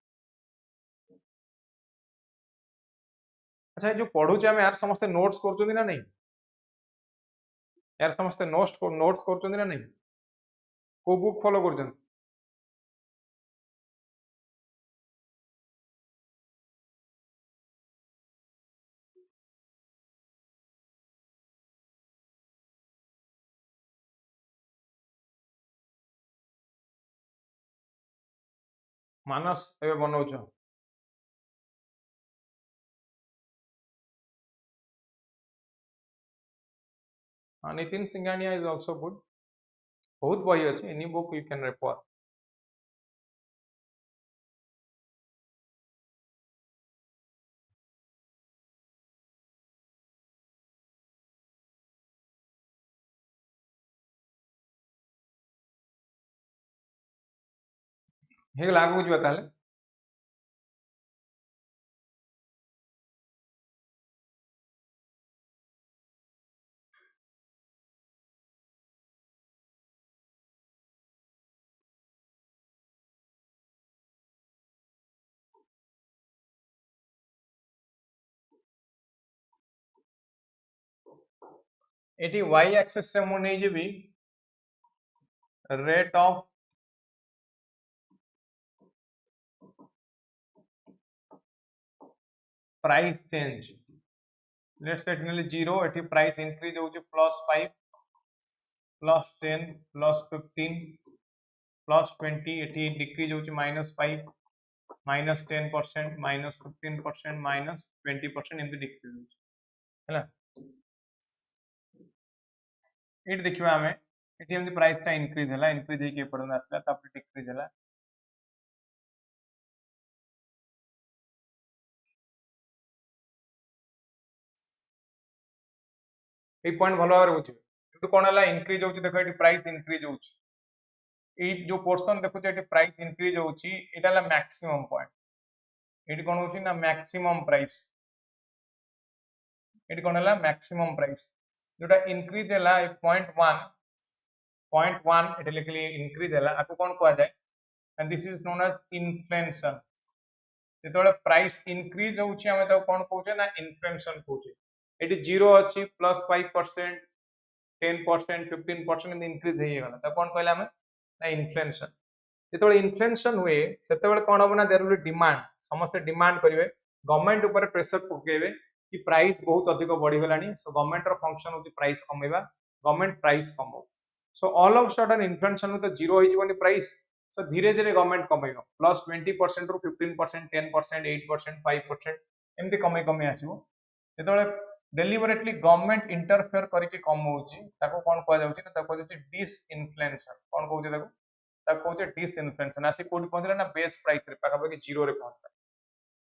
अच्छा जो पढुचे हम यार समस्त नोट्स करचुनी ना नहीं यार समस्त नोट्स करचुनी ना नहीं को बुक फॉलो करचुनी मानस एबे बनौछ Nitin Singhania is also good बहुत बही अछि any book you can refer हे लागू बुझबा ताले एटी y एक्सिस से मु नै जेबी rate of price change let's say नेली 0 एठी प्राइस इंक्रीज होउची +5 +10 +15 +20 एठी डिक्रीज होउची -5 -10% -15% -20% एमती डिक्रीज होउची हैला एठी देखिबा हमें एठी एमती प्राइस ता इंक्रीज हैला इंक्रीज हे के पड़न आसला तापर डिक्रीज हैला ए पॉइंट भलो भाबरे बुझिबे किंतु कोन हैला इंक्रीज होउची देखो एठी प्राइस इंक्रीज होउची ए जो पोर्शन देखो एठी प्राइस इंक्रीज होउची एटा हैला मैक्सिमम पॉइंट एठी कोन होउची ना मैक्सिमम प्राइस एठी कोन हैला मैक्सिमम प्राइस जोटा इंक्रीज हैला 0.1 एठी लिखली इंक्रीज हैला आको कोन कहआ जाय and this is known as inflation जेतोले प्राइस इंक्रीज होउची हमें तो कोन कहउचे ना इन्फ्लेशन कहउचे एटी 0 अछि +5% 10% 15% इंक्रीज हे गला त कोन कहला हमें ना इन्फ्लेशन जेतोले इन्फ्लेशन हुए सेतेबेले कोन होबना देयर विल डिमांड समस्त डिमांड करिवे गवर्नमेंट ऊपर प्रेशर पकेइबे कि प्राइस बहुत अधिक बढ़ी गलानी सो गवर्नमेंट रो फंक्शन होती प्राइस कमेबा गवर्नमेंट प्राइस कमो so all of sudden inflation तो 0 हो जीवनी प्राइस सो धीरे धीरे गवर्नमेंट कमेइबो +20% रु 15% 10% 8% 5% एमती कमे कमे आसीबो जेतोले डेलिबरेटली गवर्नमेंट इंटरफेयर करके कम होउची ताको कोन कहआ जाउची ताको कहआ जाउची डिसइन्फ्लेशन कोन कहउची ताको कहउची डिसइन्फ्लेशन आसी कोडी पहुंचला ना बेस प्राइस रे पाखा पाखी 0 रे पहुंचला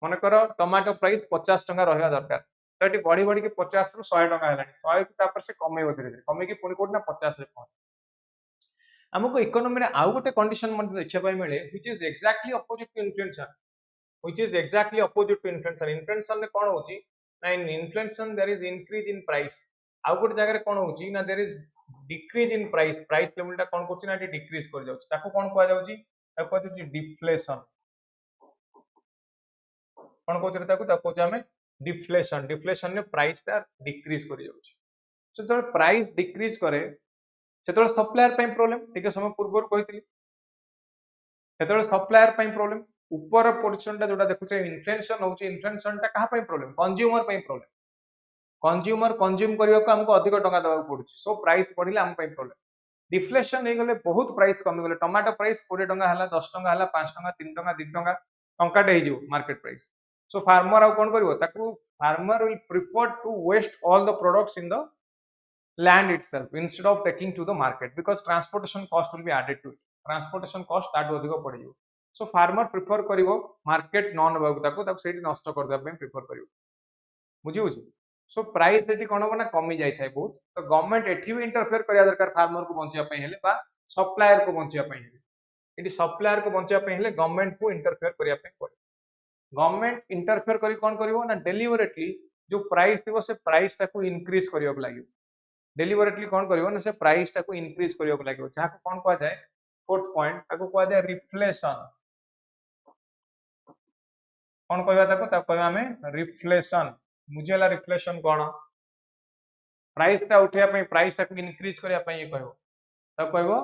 मन कर टमाटो प्राइस 50 टका रहबा दरकार तो एटी बढ़ी बढ़ी के 50 रु 100 टका हेलानी 100 को तापर से कमेइबो धीरे धीरे कमे की पुनी कोड ना 50 रे पहुंच हमको इकोनॉमी रे आउ गोटे कंडीशन मन देखिया पाई मिले which is exactly opposite to inflation which is exactly opposite to inflation inflation ने कोन होची ना in inflation there is increase in price आउ गोटे जगह रे कोन होची ना there is decrease in price price level ता कोन करची ना एटी डिक्रीज कर जाउची ताको कोन कहआ जाउची ताको कहआ जाउची डिफ्लेशन कोन कहउची ताको ताको कहउची हमें डिफ्लेशन डिफ्लेशन ने प्राइस ता डिक्रीज कर जाउची सो तो प्राइस डिक्रीज करे सेतोले सप्लायर पे प्रॉब्लम ठीक समय पूर्व कहितली सेतोले सप्लायर पे प्रॉब्लम ऊपर पोर्शन ता जोटा देखुचे इन्फ्लेशन होची इन्फ्लेशन ता कहा पे प्रॉब्लम कंज्यूमर पे प्रॉब्लम कंज्यूमर कंज्यूम करिया को हमको अधिक टका देबा पड़ुची सो प्राइस बढ़िले हम पे प्रॉब्लम डिफ्लेशन हे गले बहुत प्राइस कमी गले टमाटो प्राइस 20 टका हला 10 टका हला 5 टका 3 टका 2 टका टंका डे हिजो मार्केट प्राइस सो फार्मर आ कोन करिवो ताकू farmer will prefer to waste all the products in the land itself instead of taking to the market because transportation cost will be added to it transportation cost ताटो अधिक पड़ जिवो सो farmer prefer करिवो market non बाबू ताको सेठी नष्ट कर दबा पे prefer करिवो बुझी बुझी सो प्राइस एठी कोन होबो ना कमी जाय थाय बहुत तो गवर्नमेंट एठी भी इंटरफेयर करिया दरकार फार्मर को बंचिया पे हेले बा सप्लायर को बंचिया पे हेले एठी सप्लायर को बंचिया पे हेले गवर्नमेंट को इंटरफेयर करिया पे पड़े गवर्नमेंट इंटरफेयर करी कोन करिवो ना डेलिबरेटली जो प्राइस थिबो से प्राइस ताको इंक्रीज करियो लागियो डेलिबरेटली कौन करिवो ना से प्राइस ताको इंक्रीज करियो को लागियो जाहा को कौन कहा जाए फोर्थ पॉइंट ताको कहा जाए रिफ्लेशन कौन कहबा ताको कहबा हमें रिफ्लेशन मुझेला रिफ्लेशन कोन प्राइस ता उठिया पई प्राइस ताको इंक्रीज करिया पई ये कहबो ताको कहबो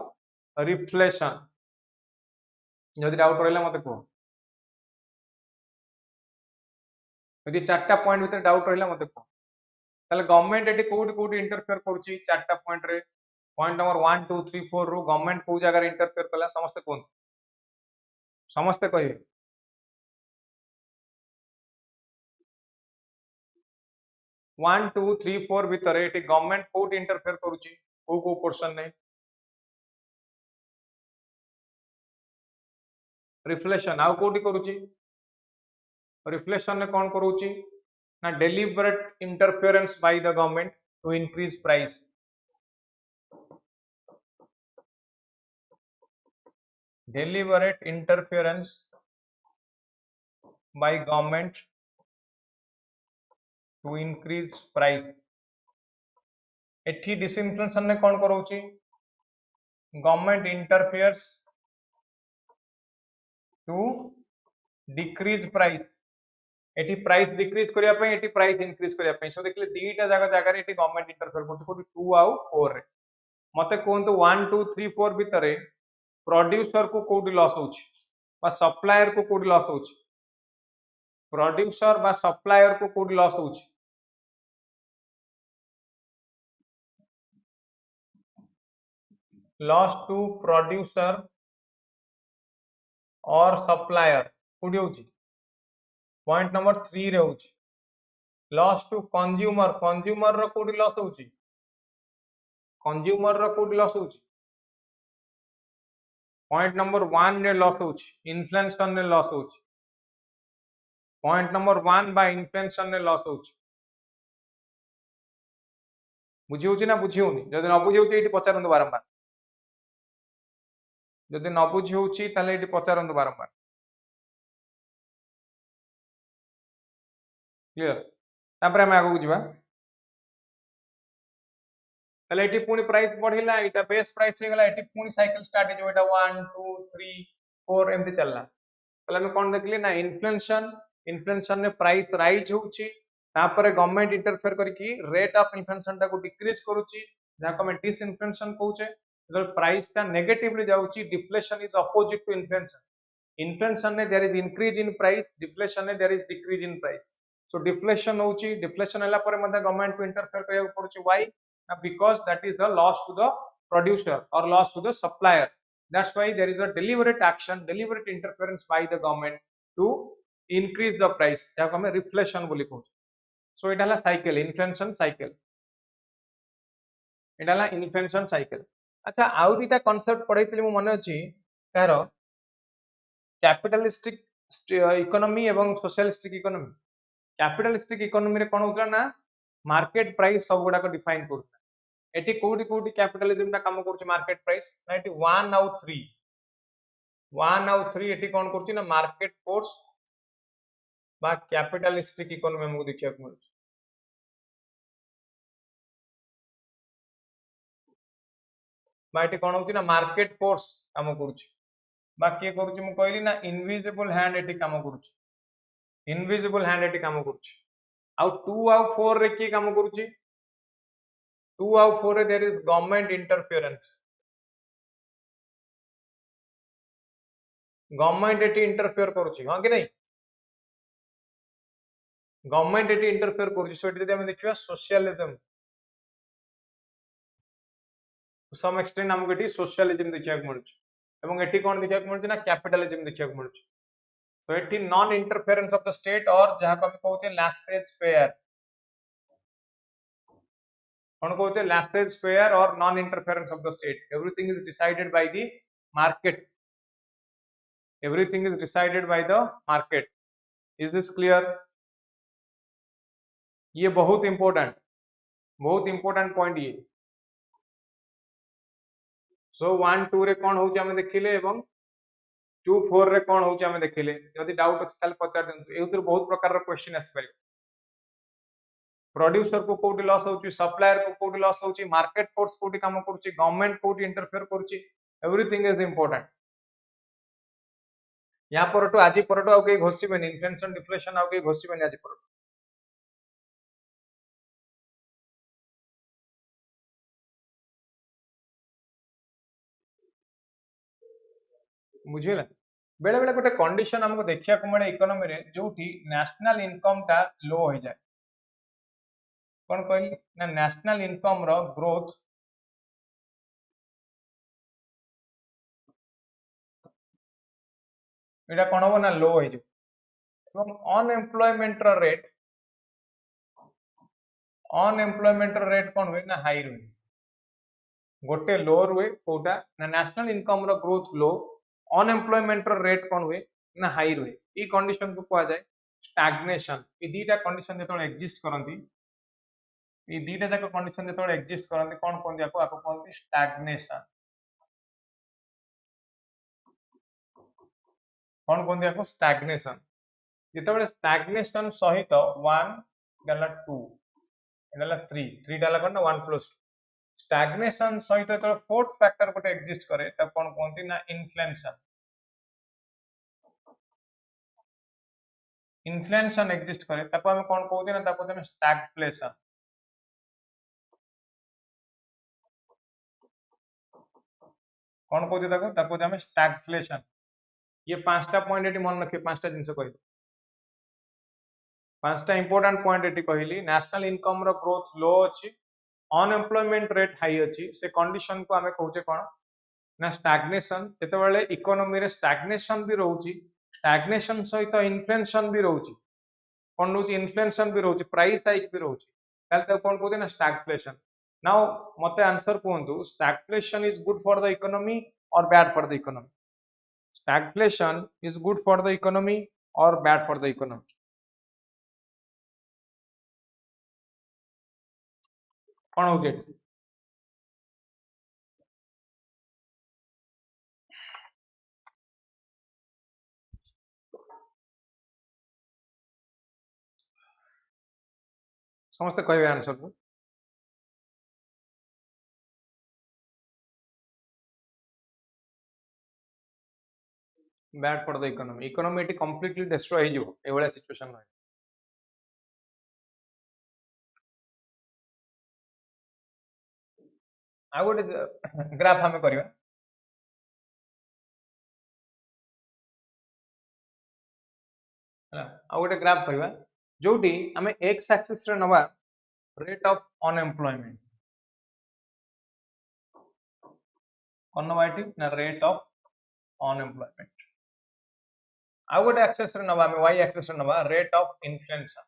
रिफ्लेशन जदि डाउट रहला मते को यदि चारटा पॉइंट भीतर डाउट रहला मते को ताले government eighty code code interfere करूची चारटा पॉइंट रे पॉइंट नंबर 1 2 3 4 रो गवर्नमेंट को जगह इंटरफेयर कला समस्त कोन समस्त कहिए 1 2 3 4 भीतर एटी गवर्नमेंट कोड इंटरफेयर करूची को पोर्शन नै रिफ्लेशन आउ कोडी करूची रिफ्लेशन ने कोन करूची ना deliberate interference by the government to increase price deliberate interference by government to increase price एठी डिसइन्फ्लेशन ने कोन करूची government interferes to decrease price एटी प्राइस डिक्रीज करिया पे एटी प्राइस इंक्रीज करिया पे सो देखले दीटा जगह रे एटी गवर्नमेंट इंटरफेयर करछ कोठी 2 आउ 4 रे मते कोंतो 1 2 3 4 भीतर प्रोड्यूसर को कोडी लॉस होउची बा सप्लायर को कोडी लॉस होउची प्रोड्यूसर बा सप्लायर को कोड लॉस होउची लॉस टू प्रोड्यूसर और सप्लायर कोडी होउची पॉइंट नंबर 3 रे होउची लॉस टू कंज्यूमर कंज्यूमर रो कोडी लॉस होउची कंज्यूमर रो कोडी लॉस होउची पॉइंट नंबर 1 रे लॉस होउची इन्फ्लेशन रे लॉस होउची पॉइंट नंबर 1 बा इन्फ्लेशन रे लॉस होउची बुझी होउची ना बुझी होनी जदि न बुझी होउची एठी पचारंतु बारंबार जदि न बुझी होउची ताले एठी पचारंतु बारंबार क्लियर तापर हम आगु बुझिबा ताले एठी पुनी प्राइस बढ़िला एटा बेस प्राइस हे गला एठी पुनी साइकिल स्टार्ट हे जो एटा 1 2 3 4 एमती चलला ताले हम कोन देखली ना इन्फ्लेशन ने प्राइस राइज होउची तापर गवर्नमेंट इंटरफेयर करकी रेट ऑफ इन्फ्लेशन टा को डिक्रीज करूची जाको हम डिसइन्फ्लेशन कहूचे जब प्राइस टा नेगेटिवली जाउची deflation is opposite to inflation ने there is increase in price deflation ने there is decrease in price so deflation होउची डिफ्लेशन हला परे मध्ये गवर्नमेंट को इंटरफेयर करिया पड़ुची why because that is the loss to the producer or loss to the supplier that's why there is a deliberate action deliberate interference by the government to increase the price jaako hame reflation boli कहू so it hala cycle inflation cycle it hala inflation cycle acha आउ दिटा concept पढैतली मु मने अछि car capitalistic economy एवं socialistic economy capitalistic economy रे कोन होतला ना market price सब गुडा को डिफाइन करता एटी कोडी कोडी कैपिटलिज्म ता काम करछि मार्केट प्राइस ना एटी 1 आउ 3 एटी कोन करछि ना मार्केट फोर्स बा कैपिटलिस्टिक इकोनॉमी हमको देखिया को मिलछि बा एटी कोन होछि ना मार्केट फोर्स काम करछि बा के करछि मु कहली ना इनविजिबल हैंड एटी काम करछि इनविजिबल हैंड एटी काम करछि आउ 2 आउ 4 रे के काम करछि 2 आउ 4 रे there is government interference government एटी इंटरफेयर करूची हां कि नहीं गवर्नमेंट एटी इंटरफेयर करूची सो एटी हम देखिबा सोशलिज्म टू सम एक्सटेंट हमको एटी सोशलिज्म देखिया को मिलुची एवं एटी कोन देखिया को मिलुची ना कैपिटलिज्म देखिया को मिलुची सो एटी non interference of the state और जहां को हम कहते लास्टेज फेयर कौन कहते लास्टेज फेयर और non interference of the state everything is decided by the market everything is decided by the market is this clear ये बहुत important point ये so 1 2 रे कोन होउची हम देखिले एवं 2 4 रे कोन होउची हम देखिले यदि डाउट अछि ताल पचार देंतु एउतिर बहुत प्रकार रो क्वेश्चन आसी पारे प्रोड्यूसर को कोडी लॉस होउची सप्लायर को कोडी लॉस होउची मार्केट फोर्स कोडी काम करूची गवर्नमेंट कोडी इंटरफेयर करूची एवरीथिंग इज इंपोर्टेंट या परटो आजि परटो आउ के घोषिबेन इन्फ्लेशन डिफ्लेशन आउ के घोषिबेन आजि परटो बुझिला बेले बेले गोटे कंडीशन हमको देखिया को मिले इकोनॉमी रे जोठी नेशनल इनकम ता लो हो जाए कोन कहली ना नेशनल इनकम रो ग्रोथ एटा कोन हो ना लो हो जो एवं अनएम्प्लॉयमेंट रेट कोन होय ना हाई रहे गोटे लो रुए कोटा ना नेशनल इनकम रो ग्रोथ लो अनएम्प्लॉयमेंट रेट कोन हुए ना हाई रुए ई कंडीशन को कहा जाए स्टैग्नेशन ई दीटा कंडीशन जेतो एग्जिस्ट करंती ई दीटा जाक कंडीशन जेतो एग्जिस्ट करंती कोन कोन जाको आपको कोनती स्टैग्नेशन कोन कोन जाको स्टैग्नेशन जेतो स्टैग्नेशन सहित 1 गला 2 गला 3 3 डाला कोन 1 + 2 स्टैग्नेशन सहित तो फोर्थ फैक्टर कोटे एग्जिस्ट करे तब कोन कोनती ना इन्फ्लेशन एग्जिस्ट करे तब हम कोन कहते ना तब हम स्टैगफ्लेशन कोन कहते तब हम स्टैगफ्लेशन ये पांचटा पॉइंट एटी मन रखिए पांचटा जिंस कहि पांचटा इंपोर्टेंट पॉइंट एटी कहली नेशनल इनकम रो ग्रोथ लो अछि अनएम्प्लॉयमेंट रेट हाई अछि से कंडीशन को आमे कहूचे कोन ना स्टैग्नेशन जेतेबेले इकोनॉमी रे स्टैग्नेशन भी रहउची स्टैग्नेशन सहित इन्फ्लेशन भी रहउची कोन रहउची इन्फ्लेशन भी रहउची प्राइस हाइक भी रहउची ताल त कोन कहते ना स्टैगफ्लेशन नाउ मते आंसर कोंतु stagflation is good for the economy और bad for the economy stagflation is good for the economy और बैड फॉर द इकोनॉमी कोन होजे समस्त कहबे आंसर को bad for the economy economy एटी कंप्लीटली डिस्ट्रॉय हो जिवो एवळा सिचुएशन रहे आ गोटे ग्राफ हमें करबा आ गोटे ग्राफ करबा जोटी हमें एक्स एक्सिस रे नबा रेट ऑफ अनएम्प्लॉयमेंट कोन नबा एटी ना रेट ऑफ अनएम्प्लॉयमेंट आ गोटे एक्सिस रे नबा हमें वाई एक्सिस रे नबा rate of inflation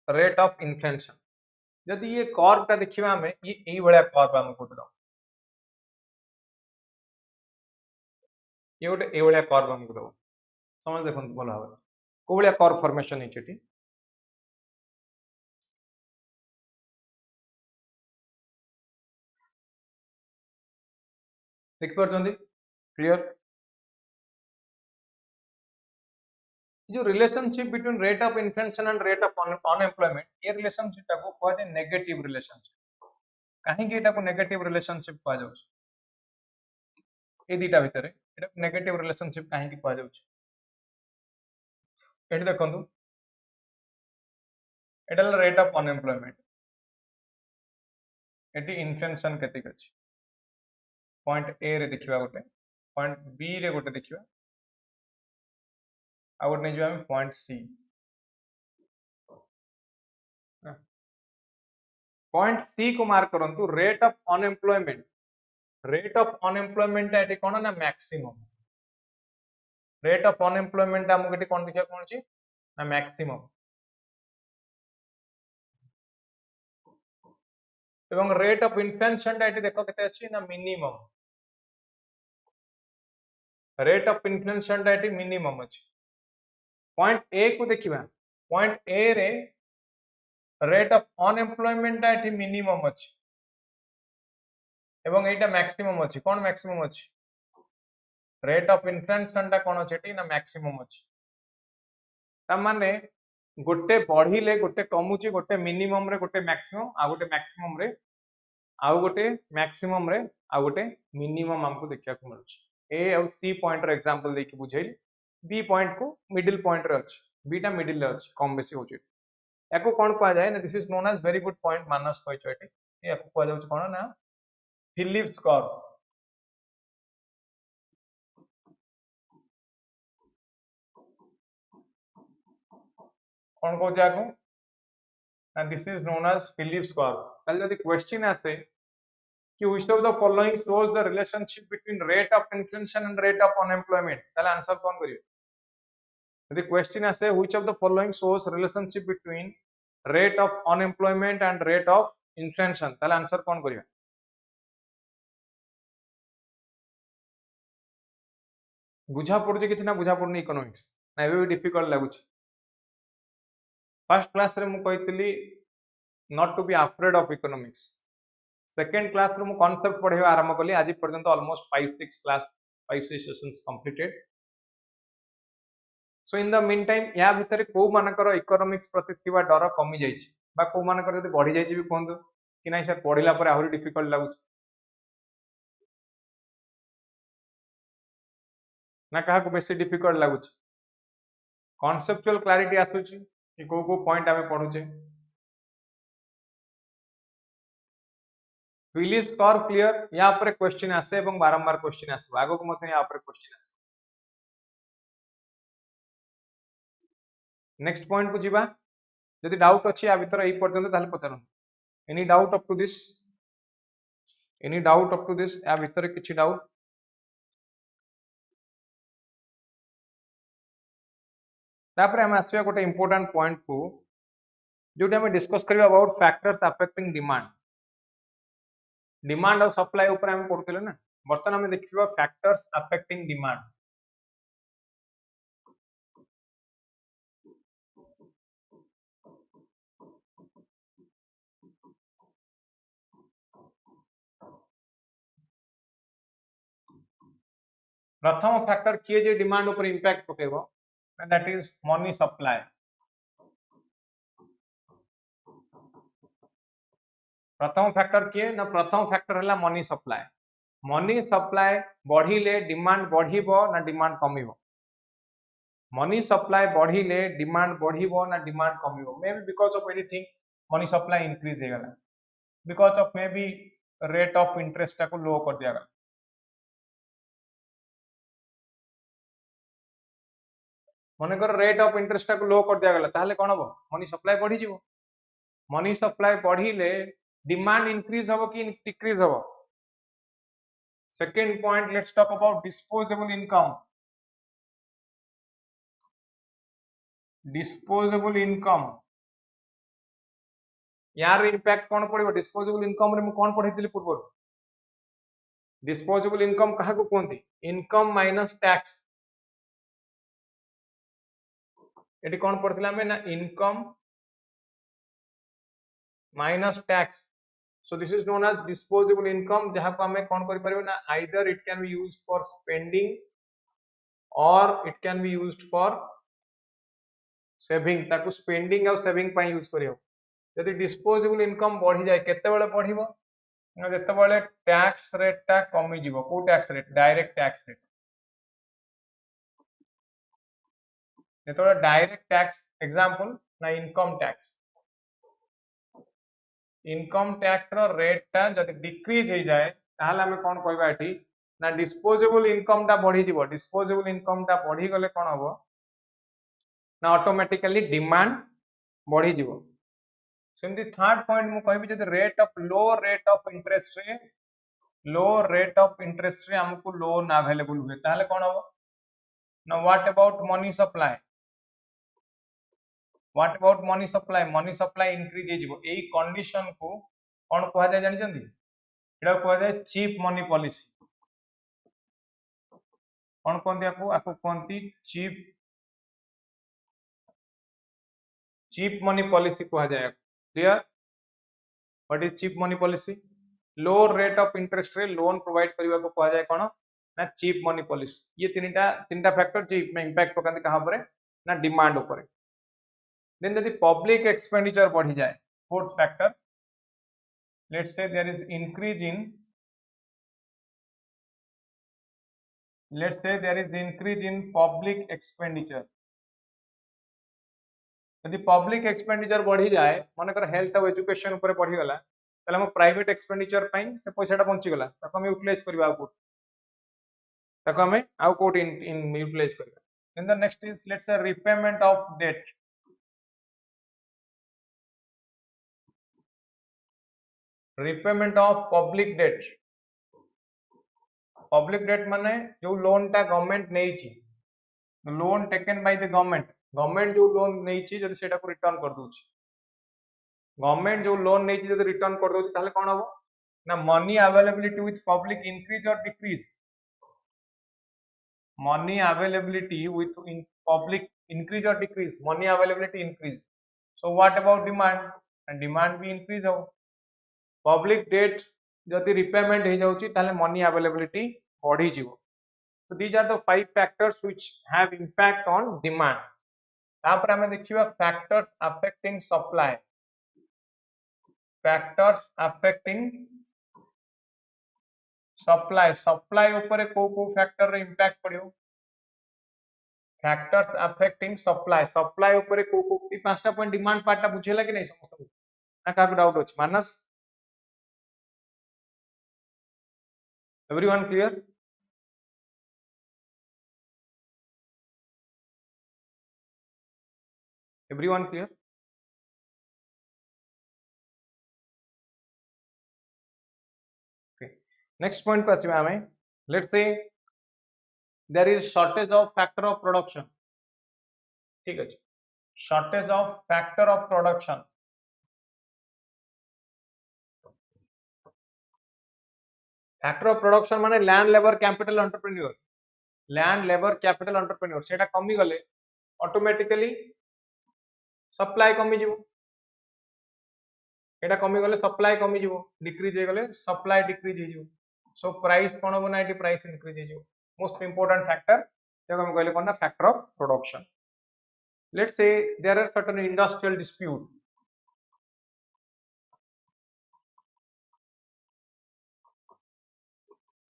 rate of inflation जदि ये कर्व टा देखिबा हमें ये एई भलिया कर्व हम कोटो ये गोटे एई भलिया कर्व हम को समझ देखो भल भाव को भलिया कर्व फॉर्मेशन है एटी देखि परछंदी क्लियर जो relationship between rate of inflation and rate of unemployment ये रिलेशनशिप टा को कहै छै नेगेटिव रिलेशनशिप काहे कि एटा को नेगेटिव रिलेशनशिप कहै जाउ ए दीटा भितर एटा नेगेटिव रिलेशनशिप काहे कि कहै जाउ एटी देखंतु एटा रेट ऑफ अनएम्प्लॉयमेंट एटी इन्फ्लेशन केतिक अछि पॉइंट ए रे देखिबा गोटे पॉइंट बी रे गोटे देखिबा आ गोटे नै जो हम पॉइंट सी पॉइंट सी को मार्क करंतु रेट ऑफ अनएम्प्लॉयमेंट एटी कोन ना मैक्सिमम रेट ऑफ अनएम्प्लॉयमेंट हमको एटी कोन देखिबा कोन छी ना मैक्सिमम एवं रेट ऑफ इन्फ्लेशन एटी देखो केते अछि ना minimum rate of inflation eighty minimum अछि पॉइंट ए को देखिबा पॉइंट ए रे rate of unemployment eighty minimum अछि एवं एटा मैक्सिमम अछि कोन मैक्सिमम अछि रेट ऑफ इन्फ्लेशन टा कोन अछि एटी ना मैक्सिमम अछि ता माने गोटे बढ़िले गोटे कमुची गोटे मिनिमम रे गोटे मैक्सिमम आ गोटे मैक्सिमम रे आ गोटे मैक्सिमम रे आ गोटे मिनिमम हमको देखिया को मिलुछ ए और सी पॉइंट रे एग्जांपल देखि बुझैली बी पॉइंट को मिडिल पॉइंट रे अछि बी टा मिडिल रे अछि कम बेसी होछि याको कोन कहा जाय ना this is known as very good point मानस कहै एटी याको कहा जाउछ कोन ना फिलिप्स कर्व कोन को जाको and this is known as Phillips curve ताले जदि क्वेश्चन आसे कि which of the following shows the relationship between rate of inflation and rate of unemployment ताले आंसर कोन करिवे यदि क्वेश्चन आसे which of the following shows relationship between rate of unemployment and rate of inflation ताले answer कोन करिवे बुझा पड़ुजे कि ना बुझा पड़नी इकोनॉमिक्स ना एबे भी डिफिकल्ट लागुछ फर्स्ट क्लास रे मु कहितली not to be afraid of economics second class रो मु कांसेप्ट पढेबा आरंभ कली आज पर्यंत almost 5-6 class 5-6 sessions completed so in the mean time या भितर को मानकर इकोनॉमिक्स प्रति थिबा डर कमी जाइछि बा को मानकर यदि बढ़ी जाइछि भी कोन कि नाही सर पढिला पर आहुरी डिफिकल्ट लागुछ ना कहा को बेसी डिफिकल्ट लागुछ कॉन्सेप्चुअल क्लैरिटी आसुछि कि को पॉइंट हमें पढुचे फिलिप्स कर्व क्लियर या ऊपर क्वेश्चन आसे एवं बारंबार क्वेश्चन आसो आगो को मते या ऊपर क्वेश्चन आसो नेक्स्ट पॉइंट को जीवा जदि डाउट अछि आ भीतर एई पर्यंत ताले पचारन any doubt up to this any doubt up to this या भीतर किछि डाउट तापर हम आसबा गोटे इंपोर्टेंट पॉइंट को जोटी हम डिस्कस करबा about factors affecting demand demand और सप्लाई ऊपर हम पढुतले ना बर्तन हम देखिबा फैक्टर्स अफेक्टिंग डिमांड प्रथम फैक्टर किए जे डिमांड ऊपर इंपैक्ट पकेबो दैट इज मनी सप्लाई प्रथम फैक्टर किए ना प्रथम फैक्टर है मनी सप्लाई बढ़िले डिमांड बढ़िबो ना डिमांड कमिबो मनी सप्लाई बढ़िले डिमांड बढ़िबो ना डिमांड कमिबो may be because of anything money supply increase हे गला because of may B rate of interest को लो कर दिया गला मनकर रेट ऑफ इंटरेस्ट को लो कर दिया गला ताहले कोन हो मनी सप्लाई बढ़ी जीवो मनी सप्लाई बढ़िले डिमांड इंक्रीज हो कि डिक्रीज हो second point let's talk about disposable income यार इंपैक्ट कोन पड़िबो डिस्पोजेबल इनकम रे मु कोन पढैतिली पूर्व डिस्पोजेबल इनकम कहा को कोनती इनकम माइनस टैक्स एटी कोन पढथिला में ना income minus tax so this is known as disposable income जहाँ को हमें कौन करि परिबो ना either it can be used for spending or it can be used for saving ताकू spending और saving ପାଇଁ यूज करियो यदि disposable income बढ़ी जाए केते बेले बढ़िबो ना जेते बेले टैक्स रेट ता कमी जीवो को tax rate direct tax rate जेते बेले डायरेक्ट टैक्स एग्जांपल ना इनकम टैक्स रो रेट ता जदि डिक्रीज हो जाए ताहले हमें कोन कहबा एठी ना डिस्पोजेबल इनकम ता बढ़ी जीवो डिस्पोजेबल इनकम ता बढ़ी गले कोन हबो ना ऑटोमेटिकली डिमांड बढ़ी जीवो सेमती थर्ड पॉइंट मु कहबी जदि लो रेट ऑफ इंटरेस्ट रे हमको लोन अवेलेबल हुए ताहले कोन हबो ना what about money supply increase हे जीवो एई कंडीशन को कोन कहआ जाय जानि जंदी एटा कहआ जाय चीप मनी पॉलिसी कोन कोन आको आको कोनती चीप मनी पॉलिसी कहआ जाय clear what is cheap money policy low rate of interest रे लोन प्रोवाइड करबा को कहआ जाय कोन ना चीप मनी पॉलिसी ये तीनटा फैक्टर जे इंपैक्ट पकांती कहा परे ना डिमांड ऊपर then यदि पब्लिक एक्सपेंडिचर बढ़ी जाए fourth factor let's say there is increase in public expenditure यदि पब्लिक एक्सपेंडिचर बढ़ी जाए मनकर हेल्थ और एजुकेशन ऊपर बढ़ी गला तले हम प्राइवेट एक्सपेंडिचर पई से पैसाटा बंची गला ताको हम यूटिलाइज करबा आउ कोट इन यूटिलाइज करबा then the next is let's say repayment of debt public debt माने जो लोन टा गवर्नमेंट नहीं ची loan taken by the government जो लोन नहीं ची जदि सेटा को रिटर्न कर दोची गवर्नमेंट जो लोन नहीं ची जदि रिटर्न कर दोची ताले कोन हबो ना money availability with public increase और decrease money availability with in public increase और decrease money availability increase so what about demand भी इंक्रीज हो पब्लिक डेट जदि रिपेमेंट हो जाउची ताले मनी अवेलेबिलिटी बढ़ी जीवो so these are the five factors which have impact on demand तापर हमें देखिबा factors affecting supply ऊपर को फैक्टर रे इंपैक्ट पड़ियो फैक्टर्स अफेक्टिंग सप्लाई ऊपर को ई पांचटा पॉइंट डिमांड पार्टटा बुझेला कि नहीं समस्त ना का डाउट अछि मानस everyone clear? Everyone clear? Next point पर आसीबा हमें. Let's say there is shortage of factor of production. ठीक है, shortage of factor of production. Factor of production माने land labour capital entrepreneur. Land labour capital entrepreneur सेटा कमी गले automatically supply कमी जीवो. एटा कमी गले सप्लाई कमी जीवो, डिक्रीज हे गले सप्लाई डिक्रीज हे जीवो. सो प्राइस कोन हो ना, एटी प्राइस इंक्रीज हे जीवो. मोस्ट इंपोर्टेंट फैक्टर जब हम कहले कोन ना, factor of production. Let's say there are certain industrial dispute.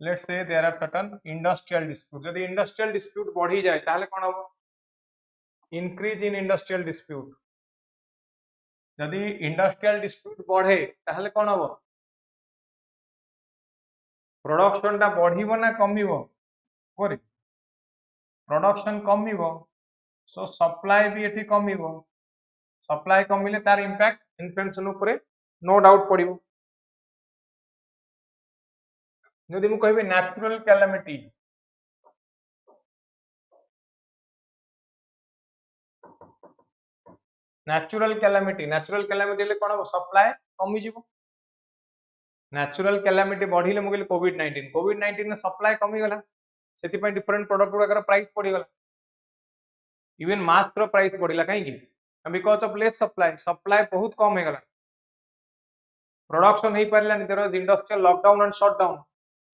Let's say there are certain industrial dispute. जदि इंडस्ट्रियल डिस्प्यूट बढ़ी जाए ताहले कोन हो? Increase in industrial dispute. जदि इंडस्ट्रियल डिस्प्यूट बढ़े ताहले कोन हो? प्रोडक्शन टा बढ़िबो ना कमिबो? कोरी प्रोडक्शन कमिबो. सो सप्लाई भी एठी कमिबो. सप्लाई कमिले तार इंपैक्ट इन्फ्लेशन ऊपर नो डाउट पड़िबो. जदि मु कहबे नेचुरल कैलामिटी, नेचुरल कैलामिटी ले कोन हो? सप्लाई कमी जीवो. नेचुरल कैलामिटी बढ़िले मु कहले कोविड-19 ने सप्लाई कमी गला, सेति पय डिफरेंट प्रोडक्ट गुडा प्राइस पड़ी गला. इवन मास्क रो प्राइस बढ़िला काहे कि? Because of less supply. Supply बहुत कम हे गला, प्रोडक्शन नहीं पारलानी. There was industrial lockdown and shutdown.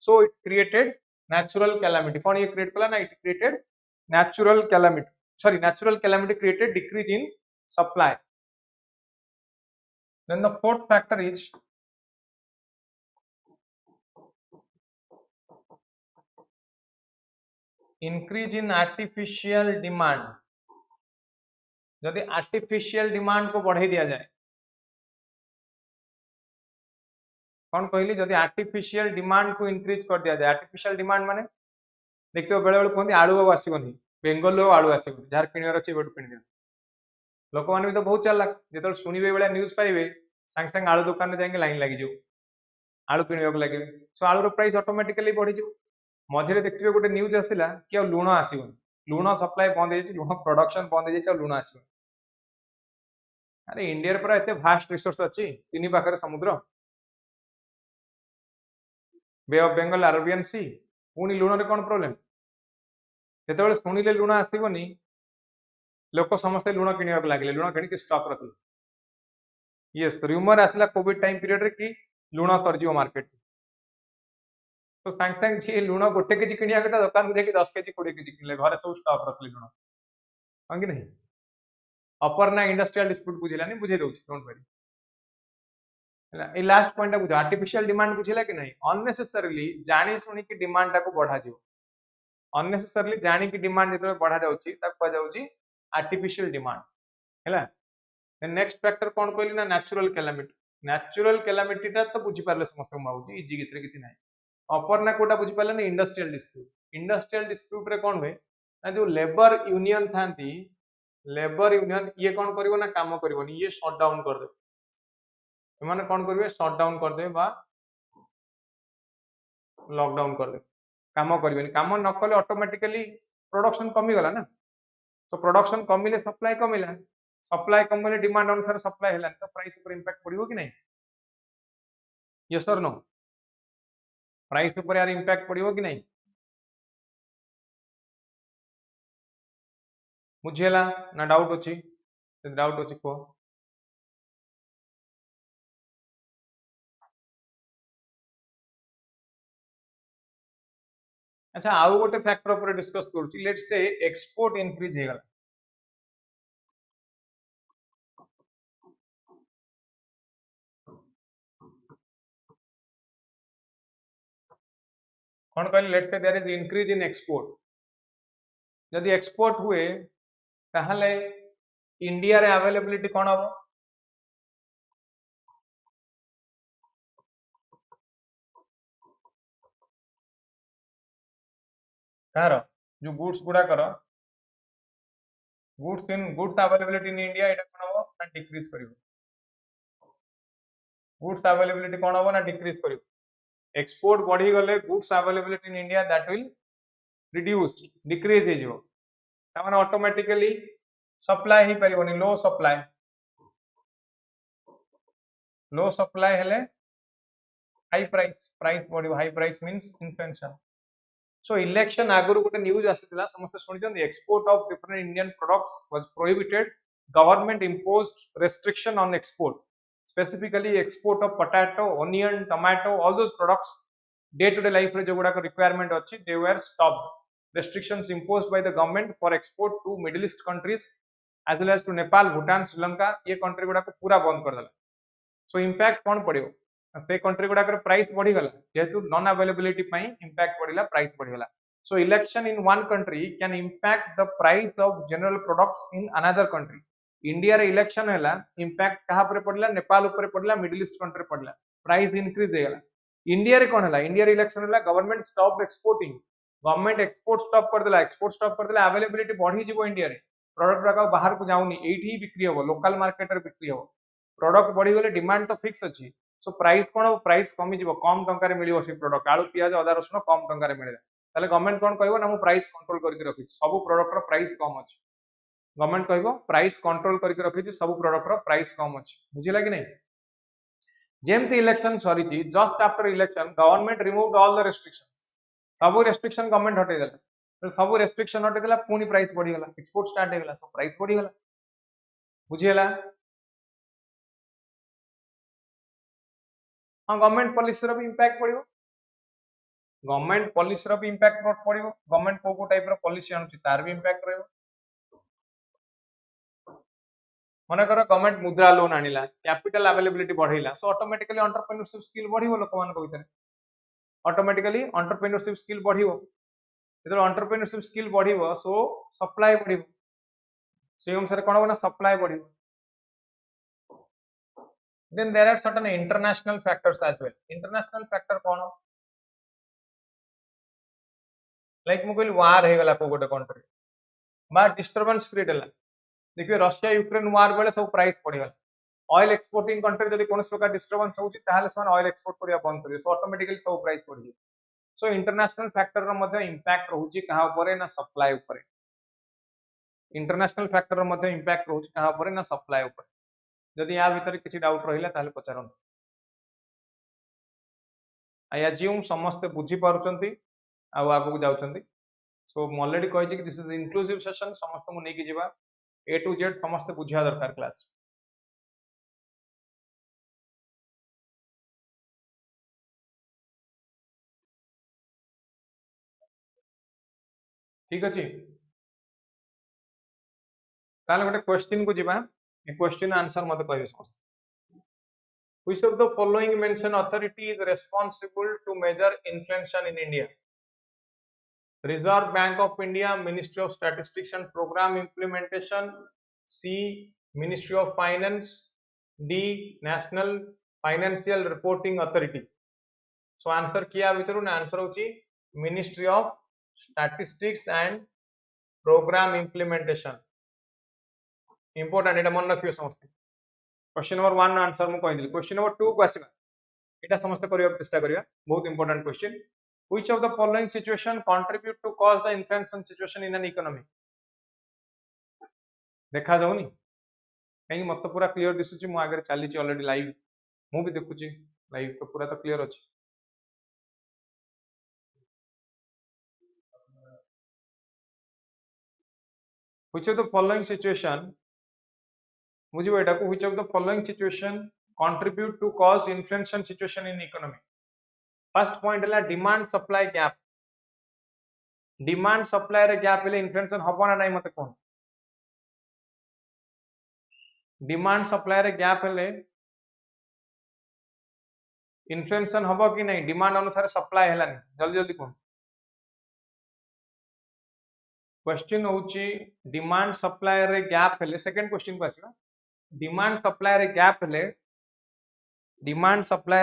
So it created natural calamity. कौन ये क्रिएट कला ना? It created natural calamity. Sorry, natural calamity created decrease in supply. Then the fourth factor is increase in artificial demand. यदि artificial demand को बढ़ाई दिया जाए, कौन कहली? जदि आर्टिफिशियल डिमांड को इंक्रीज कर दिया जाए. आर्टिफिशियल डिमांड माने देखते हो बेले बेले कहते आलू अब आसबनी, बेंगल आलू आसबनी, जार किणवार अच्छे बेटू किण दिया. लोक मैंने भी तो बहुत चालाक, जो शुणे भाया न्यूज पाइबे सांगे सांगे आलू दुकान में जाके लाइन लगी आलू किणवाक लगे. सो आलूर प्राइस ऑटोमेटिकली बढ़ी जाओ. मझे देखिए गोटे न्यूज आसला कि आ लुण आसबनी, लुण सप्लाई बंद हो, लुण प्रोडक्शन बंद हो, लुण आसबनी. अरे इंडिया पूरा एत भास्ट रिसोर्स अच्छी, तीन पाखे समुद्र, बे ऑफ बेंगल, अरेबियन सी, पुणी लुण कौन प्रोब्लेम? जो शुणिले लुण आसबनी लोक समस्ते लुण किणवाक लगे, लुण कि स्टॉक रखिले. यस, रूमर आसला कोविड टाइम पीरियड रे कि लुण सरजिव मार्केट. तो सांगे सांगे जी लुण गोटे केजी किणवा कथा दुकान को जाके 10 केजी 20 केजी किणले, घरे सब स्टॉक रखले लुण. हाँ कि नहीं? अपर्णा इंडस्ट्रियल डिस्प्यूट बुझेलानी, बुझे दउछि, डोंट वरी. ए लास्ट पॉइंट बुझ. आर्टिफिशियल डिमांड बुझेला कि नहीं? अननेसेसरीली जानी सुनी कि डिमांड टाको बढ़ा जिवो. अननेसेसरीली जानी कि डिमांड जेतबे बढ़ा जाउछि ताको कह जाउछि आर्टिफिशियल डिमांड. हैला. देन नेक्स्ट फैक्टर कोन कहली ना? Natural calamity. नेचुरल कैलामिटी ता तो बुझी पारले समस्त माउछि, इजी गितरे किछि नाही. अपर्णा कोटा बुझी पारले ना? Industrial dispute. इंडस्ट्रियल डिस्प्यूट रे कोन होय ना, जो लेबर यूनियन थांती, लेबर यूनियन ये कौन करिवो ना? काम करिवोनी, ये शट डाउन कर दे. एमाने कौन करिवे? शट डाउन कर दे बा लॉकडाउन कर दे. काम करिवेनी. काम न कले ऑटोमेटिकली प्रोडक्शन कमी गला ना. तो प्रोडक्शन कमिले सप्लाई कमिला, सप्लाई कमिले डिमांड अनुसार सप्लाई हैला, तो प्राइस ऊपर इंपैक्ट पड़िवो कि नहीं? यस और नो? प्राइस ऊपर यार इंपैक्ट पड़िवो कि नहीं? बुझेला ना? डाउट अछि? डाउट अछि को? अच्छा, आउ गोटे फैक्टर ऊपर डिस्कस करूची. लेट्स से एक्सपोर्ट इंक्रीज हे गला. कौन कहले? Let's say there is increase in export. जदि एक्सपोर्ट हुए ताहले इंडिया रे अवेलेबिलिटी कौन हबो? कार जो गुड्स गुडा कर गुड्स अवेलेबिलिटी इन इंडिया एटा कोन हो ना डिक्रीज करिवो गुड्स अवेलेबिलिटी कोन हो ना डिक्रीज करिवो एक्सपोर्ट बढ़ी गले goods availability in India that will reduce decrease हे जिवो तामान ऑटोमेटिकली सप्लाई ही परिवनी लो सप्लाई हेले हाई प्राइस बढ़िवो high price means inflation so election आगुरु गोटे न्यूज आसीतिला समस्त सुनिचंदी export of different Indian products was prohibited government imposed restriction on export specifically export of potato onion tomato all those products day to day life रे जो गुडा requirement अछि दे वर stopped restrictions imposed by the government for export to middle east countries as well as to Nepal Bhutan Sri Lanka ये country गुडा को पूरा बंद कर देला सो impact कोन पड़ियो से कंट्री गुडा कर प्राइस बढ़ी गला जेतु नॉन अवेलेबिलिटी पई इंपैक्ट पड़िला प्राइस बढ़ी गला so election in one country can impact the price of general products in another country India रे इलेक्शन हैला इंपैक्ट कहा पर पड़िला नेपाल ऊपर पड़िला मिडिल ईस्ट कंट्री पड़िला प्राइस इंक्रीज हे गला इंडिया रे कोन हैला इंडिया रे इलेक्शन हैला government stop exporting government export stop कर देला अवेलेबिलिटी बढ़ी जीवो इंडिया रे प्रोडक्ट रका बाहर को जाउनी एठी बिक्री हो लोकल मार्केट रे बिक्री हो प्रोडक्ट बढ़ी गले डिमांड तो फिक्स अछि सो प्राइस कोन प्राइस कमी जीवो कम टंका रे मिलियो से प्रोडक्ट आलू पियाज अदा रसुन कम टंका रे मिले ताले गवर्नमेंट कोन कहबो ना मु प्राइस कंट्रोल करके रखि सब प्रोडक्ट रो प्राइस कम अछि गवर्नमेंट कहबो प्राइस कंट्रोल करके रखि सब प्रोडक्ट रो प्राइस कम अछि बुझिला कि नै जेमती इलेक्शन सरी थी just after election government removed all the restrictions सब रेस्ट्रिक्शन गवर्नमेंट हटे देला तो सब रेस्ट्रिक्शन हटे देला पुनी प्राइस बढ़ी गला एक्सपोर्ट स्टार्ट हे गला सो प्राइस बढ़ी गला बुझिला हां गवर्नमेंट पॉलिसी रो भी इंपैक्ट पड़ियो गवर्नमेंट पॉलिसी रो भी इंपैक्ट पड़ियो गवर्नमेंट को टाइप रो पॉलिसी अनुची तार भी इंपैक्ट रहयो मन कर गवर्नमेंट मुद्रा लोन आनिला कैपिटल अवेलेबिलिटी बढ़ेला सो ऑटोमेटिकली एंटरप्रेन्योरशिप स्किल बढ़िवो लोक मान को भीतर ऑटोमेटिकली एंटरप्रेन्योरशिप स्किल बढ़िवो जेतो एंटरप्रेन्योरशिप स्किल बढ़िवो सो सप्लाई बढ़िवो से अनुसार कोन होना supply बढ़िवो then there are certain international factors as well international factor cone like मु कहली वार हे गला को गोटे कंट्री बा डिस्टरबेंस क्रिएट हला देखिए रशिया यूक्रेन वार बेले सब प्राइस पड़ी गला ऑयल एक्सपोर्टिंग कंट्री जदी कोनस प्रकार डिस्टरबेंस होउची ताहाले सन ऑयल एक्सपोर्ट करिया बंद करियो सो ऑटोमेटिकली सब प्राइस पड़ी जे सो इंटरनेशनल फैक्टर रो मध्ये इंपैक्ट रहउची कहा ऊपर ना सप्लाई ऊपर इंटरनेशनल फैक्टर रो मध्ये इंपैक्ट रहउची कहा ऊपर ना सप्लाई ऊपर जदी या भीतर किछि डाउट रहिला ताहाले पचारन आई अज्यूम समस्त बुझी पारुचंती आ आगु जाउचंती सो मु ऑलरेडी कहि कि दिस इज इंक्लूसिव सेशन समस्त मु नै कि जिबा ए टू जेड समस्त बुझिया दरकार क्लास ठीक अछि ताले गोटे क्वेश्चन को जिबा ए क्वेश्चन आंसर मते कहबे समस्त which of the following mention authority is responsible to measure inflation in India Reserve Bank of India Ministry of Statistics and Program Implementation C Ministry of Finance D National Financial Reporting Authority so answer किया भीतर ना answer होची Ministry of Statistics and Program Implementation important एटा मन रखियो समस्त question number 1 answer मु कहि दिली क्वेश्चन नंबर 2 को आसीबा एटा समस्त करिया चेष्टा करिया बहुत important question which of the following situation contribute to cause the inflation situation in an economy देखा जाउनी कहीं मत पूरा क्लियर दिसुची मु आगे चली ची ऑलरेडी लाइव मु भी देखुची लाइव तो पूरा तो क्लियर अछि which of the following situation बुझिबो एटा को which of the following situation contribute to cause inflation situation in economy first point है demand supply gap demand supply रे गैप हेले इन्फ्लेशन हबो ना नाही मते कोन डिमांड सप्लाई रे गैप हेले इन्फ्लेशन हबो कि नहीं डिमांड अनुसार सप्लाई हेलानी जल्दी जल्दी कोन क्वेश्चन होची डिमांड सप्लाई रे गैप हेले सेकंड क्वेश्चन को आसीबा डिमांड सप्लाई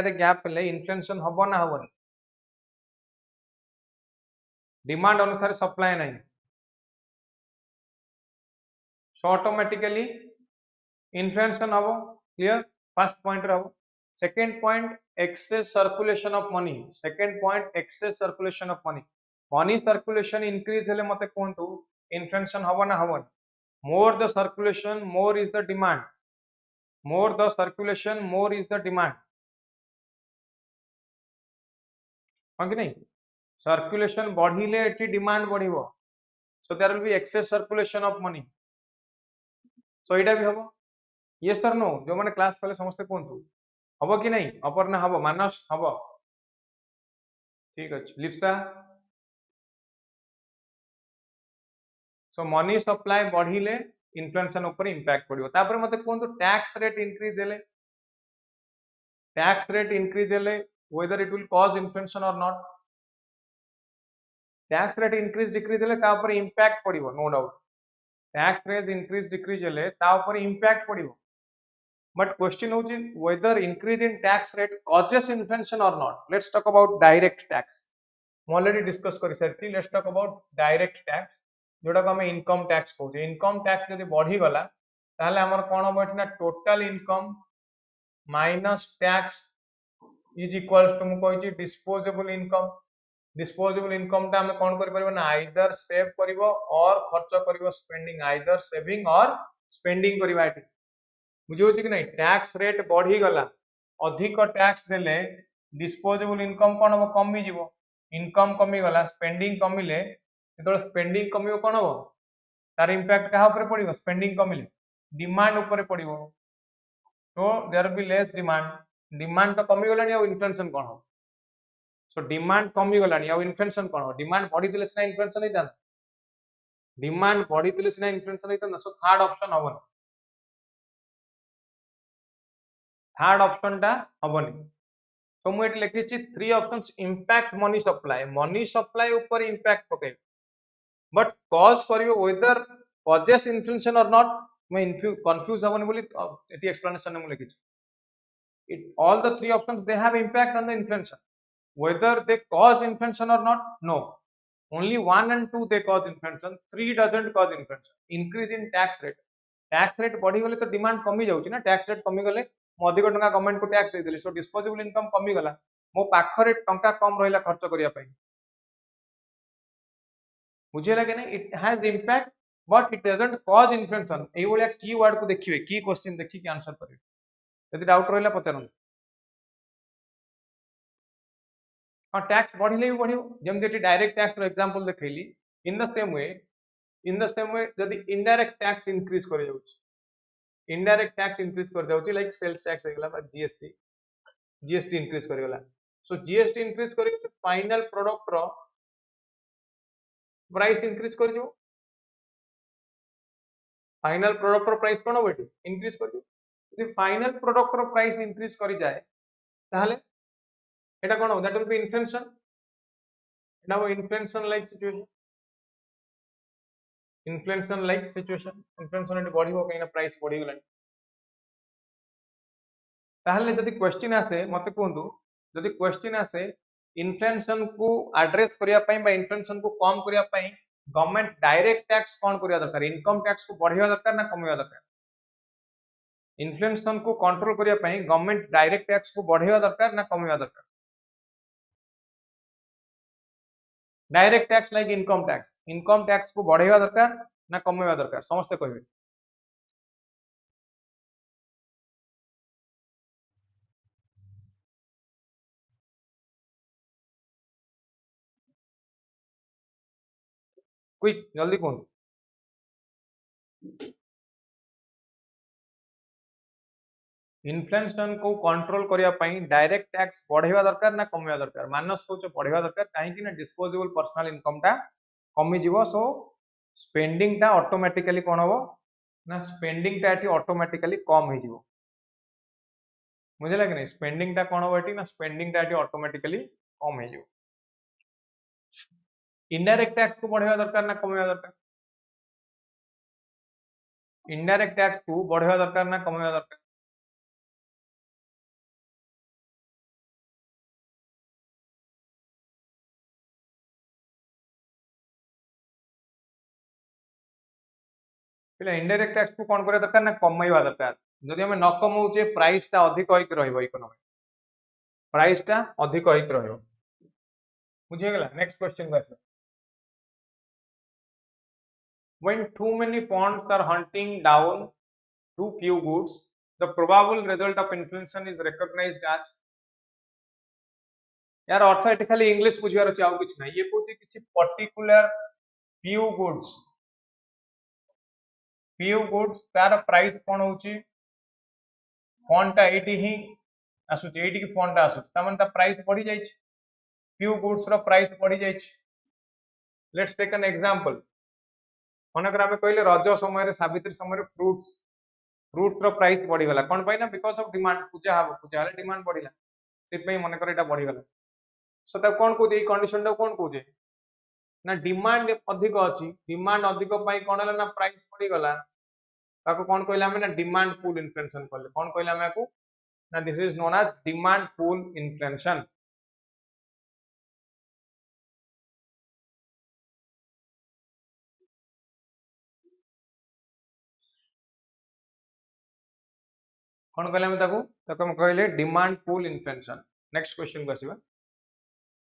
रे गैप हेले इन्फ्लेशन हबो ना हबो डिमांड अनुसार सप्लाई नहीं, सो ऑटोमेटिकली इन्फ्लेशन हम। क्लियर, फर्स्ट पॉइंट हम। Second point excess circulation of money. Second point excess circulation of money. Money circulation increase हेले मते कहतु इन्फ्लेशन हम ना हम। More the circulation more is the demand, more the circulation more is the demand, हाँ कि नहीं? सर्कुलेशन बढ़िले एटी डिमांड बढ़िबो, so there will be excess circulation of money, so एटा भी हबो। यस सर नो, जो माने क्लास कले समस्त कहतु हबो कि नहीं? अपर्णा हबो, मानस हबो, ठीक अछि। लिप्सा, सो मनी सप्लाई बढ़िले इन्फ्लेशन ऊपर इंपैक्ट पड़िबो। तापर मते कहतु टैक्स रेट इंक्रीज हेले, टैक्स रेट इंक्रीज हेले whether it will cause inflation or not, tax rate increase decrease हेले ता ऊपर इंपैक्ट पड़िबो, no doubt. Tax rate increase decrease हेले ता ऊपर इंपैक्ट पड़िबो, बट क्वेश्चन होची whether increase in tax rate causes inflation or not. Let's talk about direct tax. मैं ऑलरेडी डिस्कस कर सारी। Let's talk about direct tax, जोटा को हम इनकम टैक्स कहते। इनकम टैक्स जब बढ़ी गला ताहले हमर कोन हो एठना total income minus tax is equals to मु कहछि डिस्पोजेबल इनकम। डिस्पोजेबल इनकम ता हम कोन कर परबो ना आइदर सेव करबो और खर्च करबो स्पेंडिंग, आइदर सेविंग और स्पेंडिंग करबा। एठी बुझियो कि नहीं? टैक्स रेट बढ़ी गला, अधिक टैक्स देले डिस्पोजेबल इनकम कोन हो कमी जीवो, इनकम कमी गला, स्पेंडिंग कमिले, जो स्पेंडिंग कमियो कोन हो तार इंपैक्ट कहा ऊपर पड़िबो? स्पेंडिंग कमिले डिमांड ऊपर पड़िबो, तो there be less demand. Demand तो कमी गलानी आ इन्फ्लेशन कोन हो? सो डिमांड कमी गलानी आ इन्फ्लेशन कोन हो? डिमांड बढ़ी दिले सिना इन्फ्लेशन होइता, डिमांड बढ़ी दिले सिना इन्फ्लेशन होइता। सो थर्ड ऑप्शन हबन, थर्ड ऑप्शन टा हबनी। तो मु एट लिखि three options impact money supply ऊपर इंपैक्ट पके, बट कॉज करियो वेदर कॉजेस इन्फ्लेशन और नॉट। मैं कंफ्यूज हबनी बोली एटी एक्सप्लेनेशन में लिखि all the three options they have impact on the inflation, whether they cause inflation or not, no, only 1 and 2 they cause inflation, 3 doesn't cause inflation. Increase in tax rate बढ़ी गले तो demand कमी जाउची ना, tax rate कमी गले मो अधिक टंका गवर्नमेंट को टैक्स दे देली, सो डिस्पोजेबल इनकम कमी गला, मो पाखरे टंका कम रहिला खर्च करिया पई। मुझे लगे ना it has impact but it doesn't cause inflation. एई बोलिया की वर्ड को देखिबे, की क्वेश्चन देखि के आंसर करिवे। यदि डाउट रहिला पचारन। हाँ, टैक्स बढ़िले भी बढ़ियो, जेमति डायरेक्ट टैक्स रो एग्जांपल देखैली। इन द सेम वे जदि इनडायरेक्ट टैक्स इंक्रीज कर जाउची, इनडायरेक्ट टैक्स इंक्रीज कर जाउची, लाइक सेल्स टैक्स हेगला बा जीएसटी इंक्रीज कर गला। सो जीएसटी इंक्रीज कर फाइनल प्रोडक्ट रो प्राइस इंक्रीज कर जो, फाइनल प्रोडक्ट रो प्राइस कोन होबे इंक्रीज कर जो। यदि फाइनल प्रोडक्ट रो प्राइस इंक्रीज करी जाए ताहले एटा कोन हो? That will be inflation. एटा वो inflation like situation, inflation like situation. Inflation एटी बढ़िबो कहिना प्राइस बढ़ी गलानी। ताहले जदि क्वेश्चन आसे मते कहंतु, जदि क्वेश्चन आसे इन्फ्लेशन को एड्रेस करिया पई बा इन्फ्लेशन को कम करिया पई गवर्नमेंट डायरेक्ट टैक्स कोन करिया दरकार? इनकम टैक्स को बढ़िया दरकार ना कमिया दरकार? इन्फ्लेशन को कंट्रोल करिया पई गवर्नमेंट डायरेक्ट टैक्स को बढ़िया दरकार ना कमिया दरकार? Direct tax like income tax को बढ़ाइबा दरकार ना कमाइबा दरकार? समस्ते कहबे। क्विक जल्दी कहूँ। इन्फ्लेशन को कंट्रोल करिया पई डायरेक्ट टैक्स बढ़ाइबा दरकार ना कमाइबा दरकार? मानस कहूँ बढ़ाइबा दरकार, कहीं ना डिस्पोजेबल पर्सनल इनकम टा कमी जीवो। सो स्पेंडिंग टा ऑटोमेटिकली कोन हो ना, स्पेंडिंग टा एटी ऑटोमेटिकली कम हो जीवो। मुझे लगे नहीं स्पेंडिंग टा कोन हो एटी ना, स्पेंडिंग टा एटी ऑटोमेटिकली कम हो जीवो। इनडायरेक्ट टैक्स को बढ़ाइबा दरकार ना कमाइबा दरकार? इनडायरेक्ट टैक्स को बढ़ाइबा दरकार ना कमाइबा दरकार? पिला इनडायरेक्ट टैक्स को कौन करे दरकार ना कमाइबा दरकार जदि हमें न कमाउचे प्राइस टा अधिक होइक रहइबो इकोनॉमी प्राइस टा अधिक होइक रहइबो बुझे गेला नेक्स्ट क्वेश्चन को आसो when too many ponds are hunting down too few goods the probable result of inflation is recognized as यार अर्थ एटी खाली इंग्लिश बुझियार अछि आउ किछ नै ये कोथि किछ पर्टिकुलर few goods तार प्राइस कोन होउची फॉन्ट टा एटी ही आसुची एटी की फॉन्ट टा आसुची त माने ता प्राइस बढ़ी जाई छी few goods रो प्राइस बढ़ी जाई छी लेट्स टेक एन एग्जांपल मनकर आमे कहले रज समय रे सावित्री समय रे फ्रूट्स रो प्राइस बढ़ी गला कोन पाई ना बिकॉज़ ऑफ डिमांड पूजा हले डिमांड बढ़िला सित पई मनकर एटा बढ़ी गला सो ता कोन को दे कंडीशन टा कोन को दे ना डिमांड अधिक अछि डिमांड अधिक पाई कोन हला ना प्राइस बढ़ी गला ताको कोन कहला हमें ना डिमांड पुल इन्फ्लेशन कहले कोन कहला हमें को ना this is known as demand pull inflation कोन कहला हमें ताको हम कहले demand pull inflation next question को आसीबा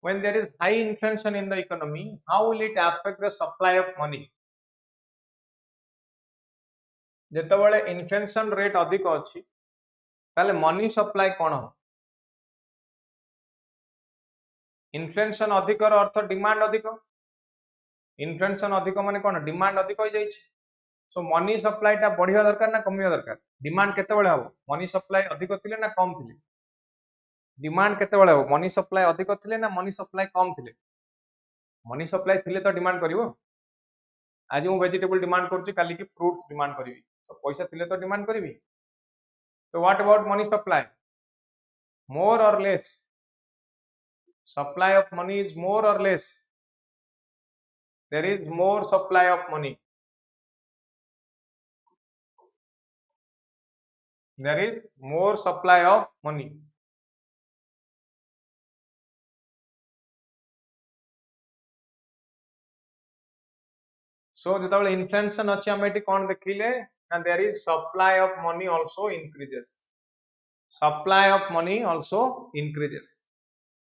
when there is high inflation in the economy how will it affect the supply of money जेतबेले इन्फ्लेशन रेट अधिक अछि ताले मनी सप्लाई कोन हो इन्फ्लेशन अधिक रो अर्थ डिमांड अधिक इन्फ्लेशन अधिक माने कोन डिमांड अधिक हो जाई छै सो मनी सप्लाई टा बढ़िया दरकार ना कमिया दरकार डिमांड केतेबेले हो मनी सप्लाई अधिक थिले ना कम थिले डिमांड केतेबेले हो मनी सप्लाई अधिक थिले ना मनी सप्लाई कम थिले मनी सप्लाई थिले तो डिमांड करिवो आज मु वेजिटेबल डिमांड करछि काली की फ्रूट्स डिमांड करिवि तो पैसा थिले तो डिमांड करिवि तो what about money supply more or less supply of money is more or less there is more supply of money there is more supply of money so जेतबेले inflation अछि हम eighty कोन देखिले and there is supply of money also increases supply of money also increases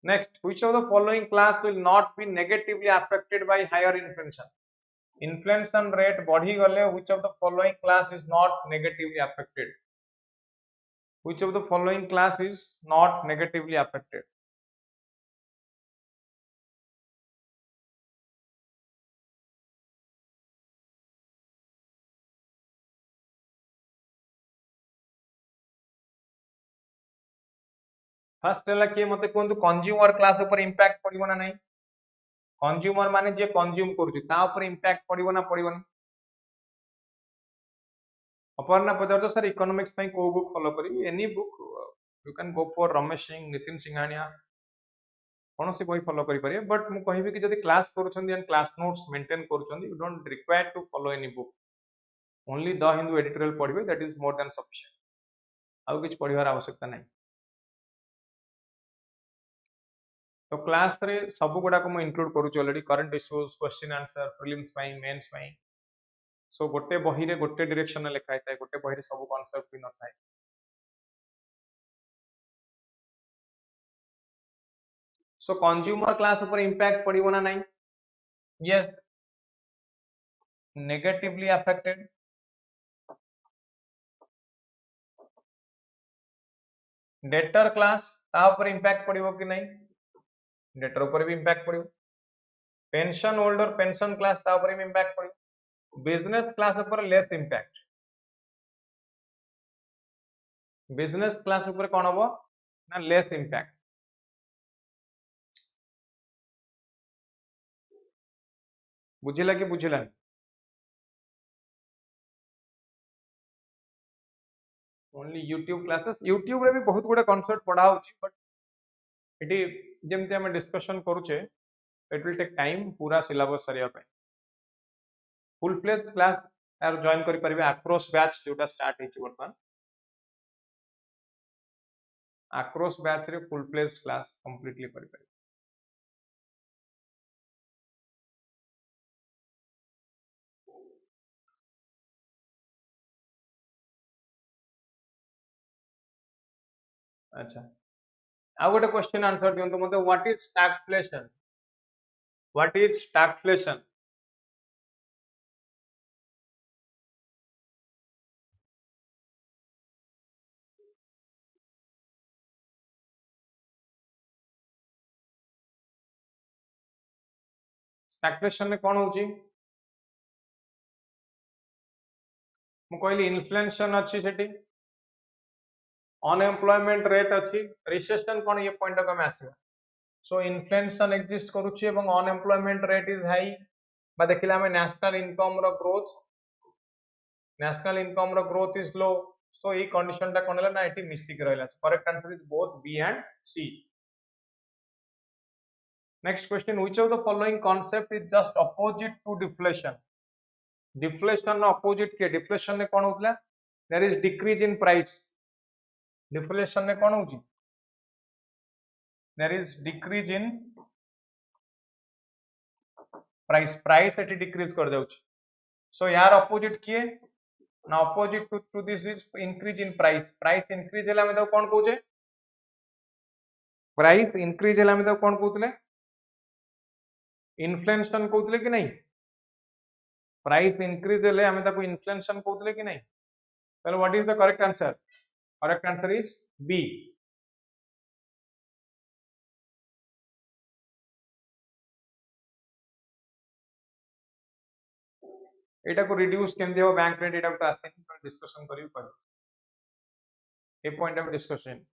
next which of the following class will not be negatively affected by higher inflation rate बढ़ी गले which of the following class is not negatively affected which of the following class is not negatively affected first है कि मते कोन consumer class ऊपर impact पड़िबो ना नहीं consumer माने जे कंज्यूम करूची ता ऊपर इंपैक्ट पड़िबो ना पड़िबोनी अपर्णा पदार्थ सर इकोनॉमिक्स पई को बुक फॉलो करी any book you can go for Ramesh Singh Nitin Singhania कौन सी बही फॉलो करि परिबे बट मु कहिबे कि जदि क्लास करूछन एंड क्लास नोट्स मेंटेन करूछन you don't require to follow any book only the Hindu editorial पढिबे that is more than sufficient आउ किछ पढिबार आवश्यकता नहीं तो क्लास रे सब गुडा को मैं इंक्लूड करूछ already current issues question answer prelims पई मेंस पई सो गोटे बही रे गोटे डायरेक्शन लिखाय थाए गोटे बही रे सब कांसेप्ट भी न थाए सो कंज्यूमर क्लास ऊपर इंपैक्ट पड़िबो ना नहीं yes negatively affected debtor class ता ऊपर इंपैक्ट पड़िबो कि नहीं डेटर ऊपर भी इंपैक्ट पड़िबो पेंशन होल्डर पेंशन क्लास ता ऊपर भी इंपैक्ट पड़िबो बिजनेस क्लास ऊपर लेस इंपैक्ट बिजनेस क्लास ऊपर कोन हबो ना लेस इंपैक्ट बुझिला कि बुझिला ओनली यूट्यूब क्लासेस यूट्यूब रे भी बहुत गुडा कांसेप्ट पढ़ा होची बट एटी जेमते हम डिस्कशन करूचे इट विल टेक टाइम पूरा सिलेबस सरिया पे फुल फ्लेज क्लास यार जॉइन करि परिबे आक्रोश बैच जोटा स्टार्ट हेची वर्तमान आक्रोश बैच रे फुल फ्लेज क्लास कंप्लीटली करि परिबे अच्छा आ गोटे क्वेश्चन आंसर दियंतु मते what is stagflation what is stagflation stagflation में कोन होची मु कहली इन्फ्लेशन अच्छी सेठी अनएम्प्लॉयमेंट रेट अच्छी रिसेशन कोन ये पॉइंट को में आसीबा सो इन्फ्लेशन एग्जिस्ट करूची एवं अनएम्प्लॉयमेंट रेट इज हाई बा देखिला हमें नेशनल इनकम रो ग्रोथ इज लो सो ये कंडीशन टा कोन हला ना एटी मिस्टेक रहला correct answer is both B and C next question which of the following concept is just opposite to deflation deflation no opposite के डिफ्लेशन ने कोन होतला there is decrease in price deflation ने कोन होची there is decrease in price एटी decrease कर जाउची सो यार अपोजिट किए ना opposite to this is increase in price increase हला में तो कोन कहूचे प्राइस इंक्रीज हला में तो कोन कहउतले इन्फ्लेशन कहउतले कि नहीं प्राइस इंक्रीज हले हमें ताको इन्फ्लेशन कहउतले कि नहीं तो what is the correct answer is B एटा को रिड्यूस केमते हो बैंक रेट एटा तो आसे डिस्कशन करियो पर a point of discussion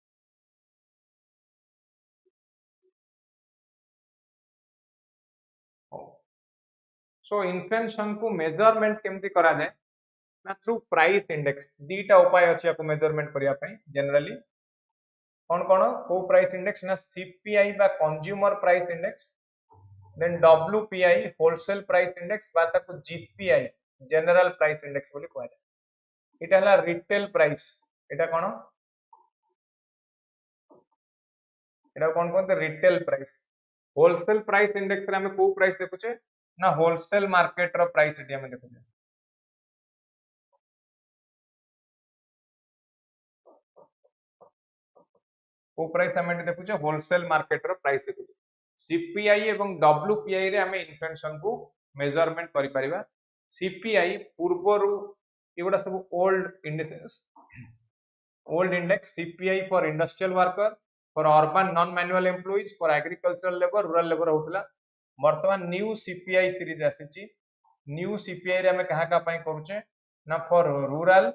so inflation को मेजरमेंट केमती करा जाए ना थ्रू प्राइस इंडेक्स दीटा उपाय अछि आपको मेजरमेंट करिया पई जनरली कोन कोन को प्राइस इंडेक्स ना सीपीआई बा consumer price index then WPI wholesale price index बा ताको जीपीआई जनरल प्राइस इंडेक्स बोली कहै एटा हला रिटेल प्राइस एटा कोन कोन retail price wholesale price index रे हमें को प्राइस देखुचे ना होलसेल मार्केट रो प्राइस एटी हमें देखुचे को प्राइस हमें देखुचे होलसेल मार्केट रो प्राइस देखुचे सीपीआई एवं डब्ल्यूपीआई रे हमें इन्फ्लेशन को मेजरमेंट करि परिबा सीपीआई पूर्वरु एगुडा सब old index CPI for industrial worker for urban non manual employees for agricultural labour rural labour होतला वर्तमान न्यू सीपीआई सीरीज आसीची न्यू सीपीआई रे हमें कहा का पई करूचे ना for rural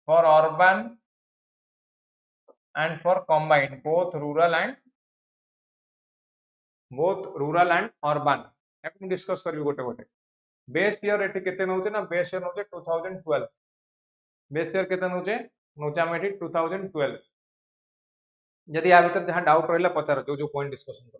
for urban and for combined both rural and urban याकु डिस्कस करियो गोटे गोटे बेस ईयर एठी केते नउचे ना बेस ईयर नउचे 2012 बेस ईयर केते नउचे हम एठी 2012 यदि आ भीतर जहां डाउट रहला पचार जो पॉइंट डिस्कशन कर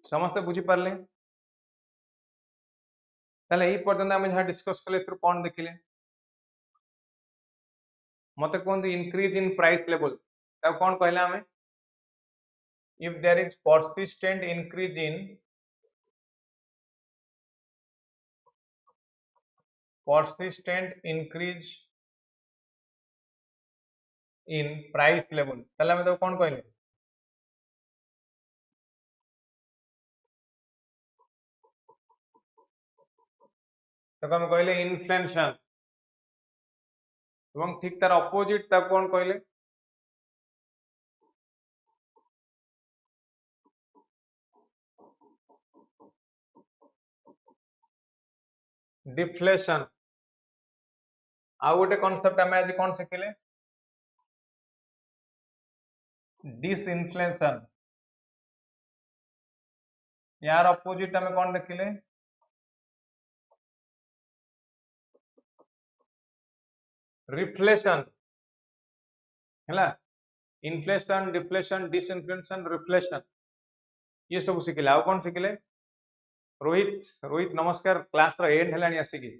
समस्त बुझी पारले ताले एई पर्यंत हम जहां डिस्कस कले थ्रू कोन देखिले मते कोन इंक्रीज इन प्राइस लेवल ता कोन कहला हमें if there is persistent increase in price level ताले हमें तो कोन कहले तो हम कहले इन्फ्लेशन एवं ठीक तार अपोजिट ता कोन कहले डिफ्लेशन आ गोटे कांसेप्ट हमें आज कोन सिखिले डिसइन्फ्लेशन यार अपोजिट हमें कोन देखिले रिफ्लेशन हैला इन्फ्लेशन डिफ्लेशन डिसइन्फ्लेशन रिफ्लेशन ये सब सिखिले आ कोन सिखिले रोहित नमस्कार क्लास रो एंड हेलानी आसी की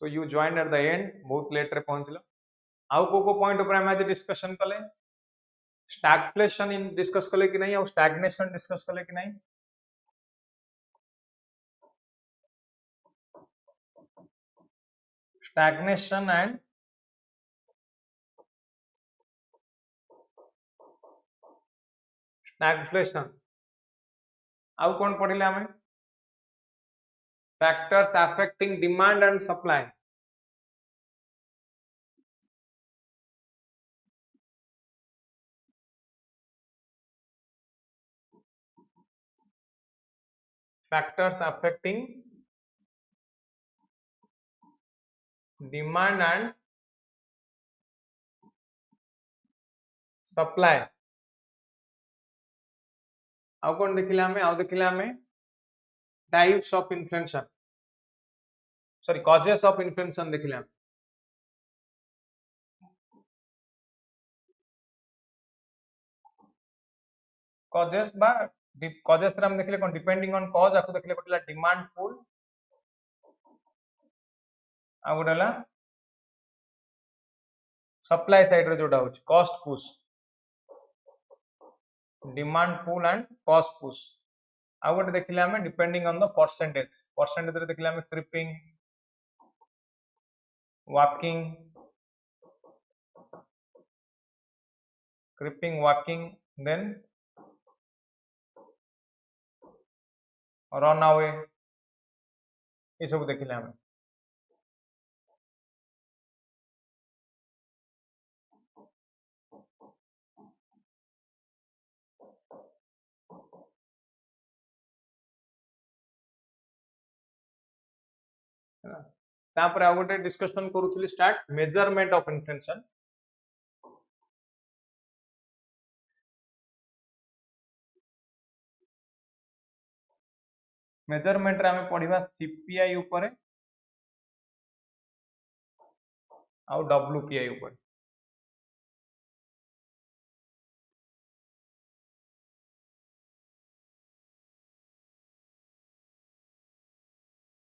so you joined at the end बहुत लेट रे पहुंचलो आउ को पॉइंट ऊपर हम आज डिस्कशन कले स्टैगफ्लेशन इन डिस्कस कले कि नहीं और स्टैग्नेशन डिस्कस कले कि नहीं स्टैग्नेशन एंड स्टैगफ्लेशन आउ कौन पढ़िले हमें factors affecting demand and supply factors affecting demand and supply आउ कौन देखिले हमें types of inflation sorry causes of inflation देखिले हम कॉजेस बा कॉजेस रे हम देखिले कोन डिपेंडिंग ऑन कॉज आको देखिले कोटला डिमांड पुल आ गोडला सप्लाई साइड रे जोडा होछ cost push demand pull and cost push आ गोटे देखिले हमें डिपेंडिंग ऑन द परसेंटेज रे देखिले हमें creeping walking then run away ये सब देखिले हमें तापर आ गोटे डिस्कशन करूथली start measurement of inflation measurement रे हमें पढ़िबा सीपीआई ऊपर आ डब्ल्यूपीआई ऊपर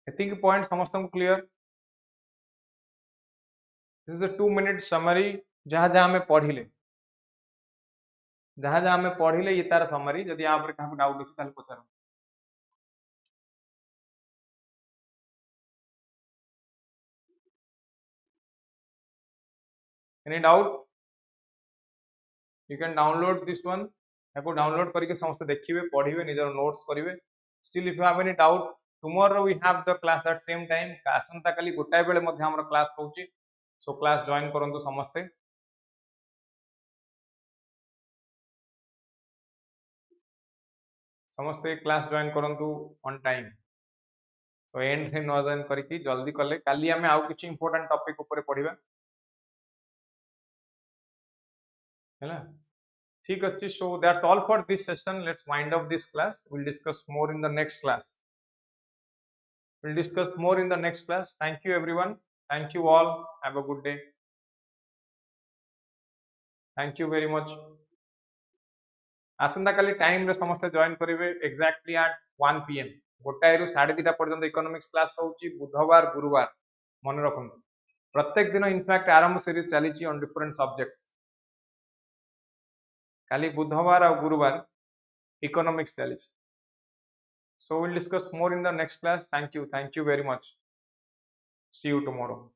एतिक पॉइंट समस्त को clear this is a 2 minute summary जहाँ जहाँ हमें पढ़िले ये तार समरी जदि यहाँ पर कहाँ डाउट अछि ताले पचार any doubt you can download this one याको डाउनलोड करके समस्त देखिए पढ़िए निजर नोट्स करिवे still if you have any doubt tomorrow we have the class at same time आसंता काली गोटाए बेले मध्ये हमर क्लास होउची सो क्लास जॉइन करंतु समस्ते क्लास जॉइन करंतु ऑन टाइम सो एंड थे न जॉइन करके जल्दी कले काली हमें आउ किछि इंपोर्टेंट टॉपिक ऊपर पढ़िबा हैला ठीक अच्छी so that's all for this session let's wind up this class we'll discuss more in the next class thank you everyone thank you all have a good day thank you very much आसंता काली time रे समस्त join करिवे exactly at 1 pm गोटाए रु 2:30 पर्यंत economics class होउची बुधवार गुरुवार मन रखंतु प्रत्येक दिन इनफैक्ट आरंभ सीरीज चलीची ऑन डिफरेंट सब्जेक्ट्स काली बुधवार और गुरुवार economics चलीची so we'll discuss more in the next class thank you very much see you tomorrow